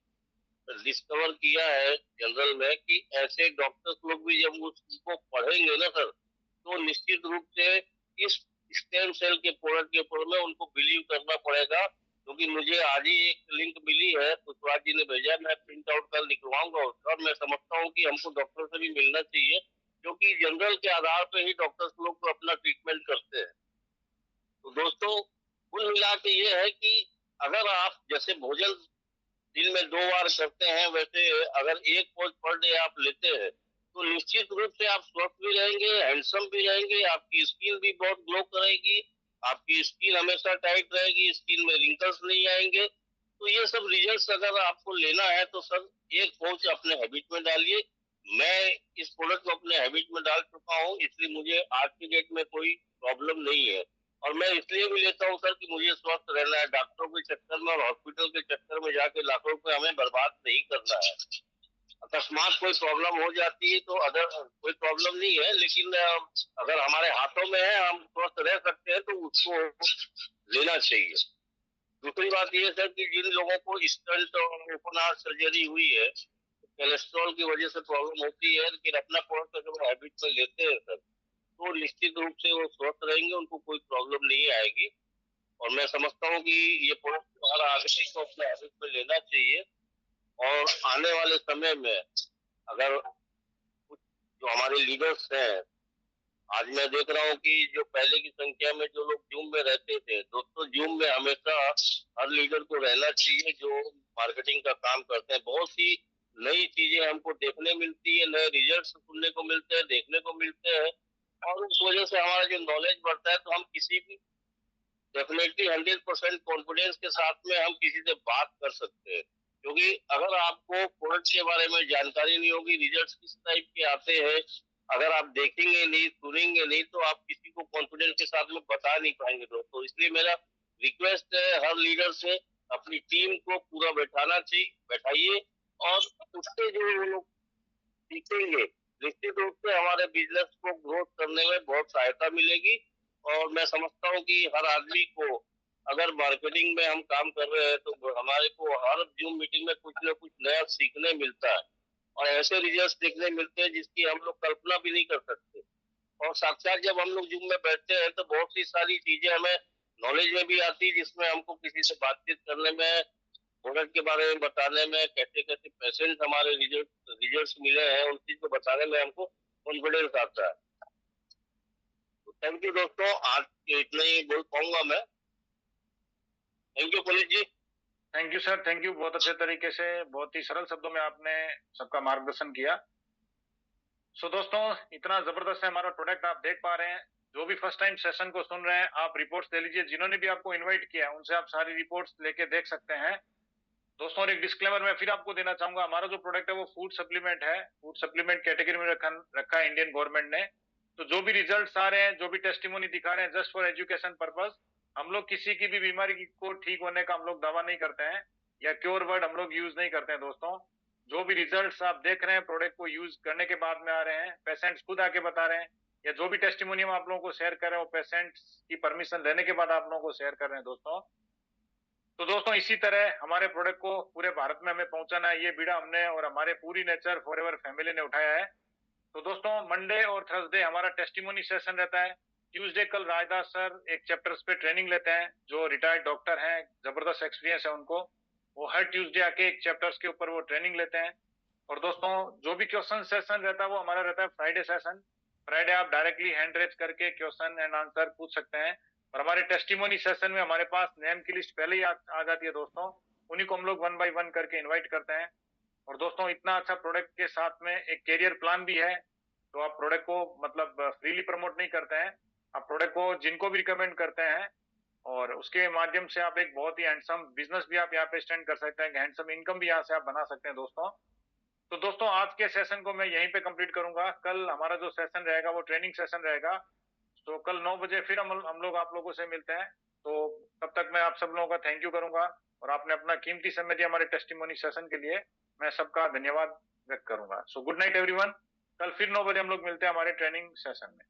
डिस्कवर किया है जनरल में, कि ऐसे डॉक्टर्स लोग भी जब उसको पढ़ेंगे ना सर, तो निश्चित रूप से इस स्टेम सेल के प्रोडक्ट के ऊपर में उनको बिलीव करना पड़ेगा। क्योंकि मुझे आज ही एक लिंक मिली है, पुष्पराज जी ने भेजा, मैं प्रिंट आउट कर निकलवाऊंगा उसका, और मैं समझता हूँ कि हमको डॉक्टर से भी मिलना चाहिए, क्योंकि जनरल के आधार पे ही डॉक्टर्स लोग को अपना ट्रीटमेंट करते हैं। तो दोस्तों कुल मिला के ये है कि अगर आप जैसे भोजन दिन में 2 बार करते हैं, वैसे अगर 1 पोच पर डे आप लेते हैं तो निश्चित रूप से आप स्वस्थ भी रहेंगे, हैंडसम भी रहेंगे, आपकी स्किन भी बहुत ग्लो करेगी, आपकी स्किन हमेशा टाइट रहेगी, स्किन में रिंकल्स नहीं आएंगे। तो ये सब रिजल्ट्स अगर आपको लेना है तो सर 1 पोच अपने हैबिट में डालिए। मैं इस प्रोडक्ट को अपने हैबिट में डाल चुका हूँ, इसलिए मुझे आज की डेट में कोई प्रॉब्लम नहीं है। और मैं इसलिए भी लेता हूँ सर कि मुझे स्वस्थ रहना है, डॉक्टरों के चक्कर में और हॉस्पिटल के चक्कर में जाके लाखों रुपए हमें बर्बाद नहीं करना है। अकस्मात कोई प्रॉब्लम हो जाती है तो अगर कोई प्रॉब्लम नहीं है, लेकिन अगर हमारे हाथों में है, हम स्वस्थ रह सकते हैं तो उसको लेना चाहिए। दूसरी बात यह सर कि जिन लोगों को स्टंट और ओपन हार्ट सर्जरी हुई है, कोलेस्ट्रॉल की वजह से प्रॉब्लम होती है, लेकिन अपना प्रोडक्ट अगर वो हैबिट में लेते हैं सर तो निश्चित रूप से वो स्वस्थ रहेंगे, उनको कोई प्रॉब्लम नहीं आएगी। और मैं समझता हूँ कि ये प्रोडक्ट हर आदमी को अपने हैबिट में लेना चाहिए। और आने वाले समय में अगर कुछ जो हमारे लीडर्स हैं, आज मैं देख रहा हूँ कि जो पहले की संख्या में जो लोग जूम में रहते थे, दोस्तों जूम में हमेशा हर लीडर को रहना चाहिए जो मार्केटिंग का काम करते हैं। बहुत सी नई चीजें हमको देखने मिलती है, नए रिजल्ट सुनने को मिलते हैं, देखने को मिलते हैं, और उस वजह से हमारा जो नॉलेज बढ़ता है, तो हम किसी भी डेफिनेटली 100% कॉन्फिडेंस के साथ में हम किसी से बात कर सकते हैं। क्योंकि अगर आपको प्रोडक्ट के बारे में जानकारी नहीं होगी, रिजल्ट किस टाइप के आते हैं, अगर आप देखेंगे नहीं, सुनेंगे नहीं, तो आप किसी को कॉन्फिडेंस के साथ में बता नहीं पाएंगे दोस्तों। इसलिए मेरा रिक्वेस्ट है हर लीडर से, अपनी टीम को पूरा बैठाइए, और उससे जो लोग सीखेंगे, निश्चित रूप से हमारे बिजनेस को ग्रोथ करने में बहुत सहायता मिलेगी। और मैं समझता हूँ कि हर आदमी को अगर मार्केटिंग में हम काम कर रहे हैं तो हमारे को हर जूम मीटिंग में कुछ न कुछ नया सीखने मिलता है, और ऐसे रिजल्ट्स देखने मिलते हैं जिसकी हम लोग कल्पना भी नहीं कर सकते। और साक्षात जब हम लोग जूम में बैठते हैं तो बहुत सी सारी चीजें हमें नॉलेज में भी आती है, जिसमें हमको किसी से बातचीत करने में, प्रोडक्ट के बारे में बताने में, कैसे कैसे पेशेंट हमारे रिजल्ट्स मिले हैं, उन चीज को बताने में हमको कॉन्फिडेंस आता है। तो थैंक यू दोस्तों, आज इतना ही बोल पाऊंगा मैं। Thank you Puneet ji. Thank you sir, thank you. बहुत अच्छे तरीके से, बहुत ही सरल शब्दों में आपने सबका मार्गदर्शन किया। सो दोस्तों, इतना जबरदस्त है हमारा प्रोडक्ट, आप देख पा रहे हैं। जो भी फर्स्ट टाइम सेशन को सुन रहे हैं, आप रिपोर्ट्स ले लीजिए। जिन्होंने भी आपको इनवाइट किया है उनसे आप सारी रिपोर्ट्स लेके देख सकते हैं दोस्तों। और एक डिस्क्लेमर मैं फिर आपको देना चाहूंगा, हमारा जो प्रोडक्ट है वो फूड सप्लीमेंट है, फूड सप्लीमेंट कैटेगरी में रखा है इंडियन गवर्नमेंट ने। तो जो भी रिजल्ट्स आ रहे हैं, जो भी टेस्टिमोनी दिखा रहे हैं, जस्ट फॉर एजुकेशन पर्पस। हम लोग किसी की भी बीमारी को ठीक होने का हम लोग दावा नहीं करते हैं, या क्योर वर्ड हम लोग यूज नहीं करते हैं दोस्तों। जो भी रिजल्ट्स आप देख रहे हैं प्रोडक्ट को यूज करने के बाद में आ रहे हैं, पेशेंट्स खुद आके बता रहे हैं, या जो भी टेस्टिमोनी हम आप लोगों को शेयर कर रहे हैं वो पेशेंट्स की परमिशन लेने के बाद आप लोगों को शेयर कर रहे हैं दोस्तों। तो दोस्तों, इसी तरह हमारे प्रोडक्ट को पूरे भारत में हमें पहुंचाना है, ये बीड़ा हमने और हमारे पूरी नेचर फॉरएवर फैमिली ने उठाया है। तो दोस्तों, मंडे और थर्सडे हमारा टेस्टिमोनी सेशन रहता है। ट्यूसडे कल राजदास सर एक चैप्टर्स पे ट्रेनिंग लेते हैं, जो रिटायर्ड डॉक्टर हैं, जबरदस्त एक्सपीरियंस है उनको, वो हर ट्यूसडे आके एक चैप्टर्स के ऊपर वो ट्रेनिंग लेते हैं। और दोस्तों जो भी क्वेश्चन सेशन रहता है वो हमारा रहता है फ्राइडे सेशन। फ्राइडे आप डायरेक्टली हैंड रेज करके क्वेश्चन एंड आंसर पूछ सकते हैं। और हमारे टेस्टिमोनी सेशन में हमारे पास नेम की लिस्ट पहले ही आ जाती है दोस्तों, उन्हीं को हम लोग 1 बाय 1 करके इन्वाइट करते हैं। और दोस्तों इतना अच्छा प्रोडक्ट के साथ में एक कैरियर प्लान भी है, तो आप प्रोडक्ट को मतलब फ्रीली प्रमोट नहीं करते हैं, आप प्रोडक्ट को जिनको भी रिकमेंड करते हैं और उसके माध्यम से आप एक बहुत ही हैंडसम बिजनेस भी आप यहाँ पे स्टैंड कर सकते हैं, हैंडसम इनकम भी यहाँ से आप बना सकते हैं दोस्तों। तो दोस्तों आज के सेशन को मैं यहीं पे कंप्लीट करूंगा। कल हमारा जो सेशन रहेगा वो ट्रेनिंग सेशन रहेगा, तो कल 9 बजे फिर हम लोग आप लोगों से मिलते हैं। तो तब तक मैं आप सब लोगों का थैंक यू करूंगा, और आपने अपना कीमती समय दिया हमारे टेस्टिमोनी सेशन के लिए, मैं सबका धन्यवाद व्यक्त करूंगा। सो गुड नाइट एवरीवन, कल फिर 9 बजे हम लोग मिलते हैं हमारे ट्रेनिंग सेशन में।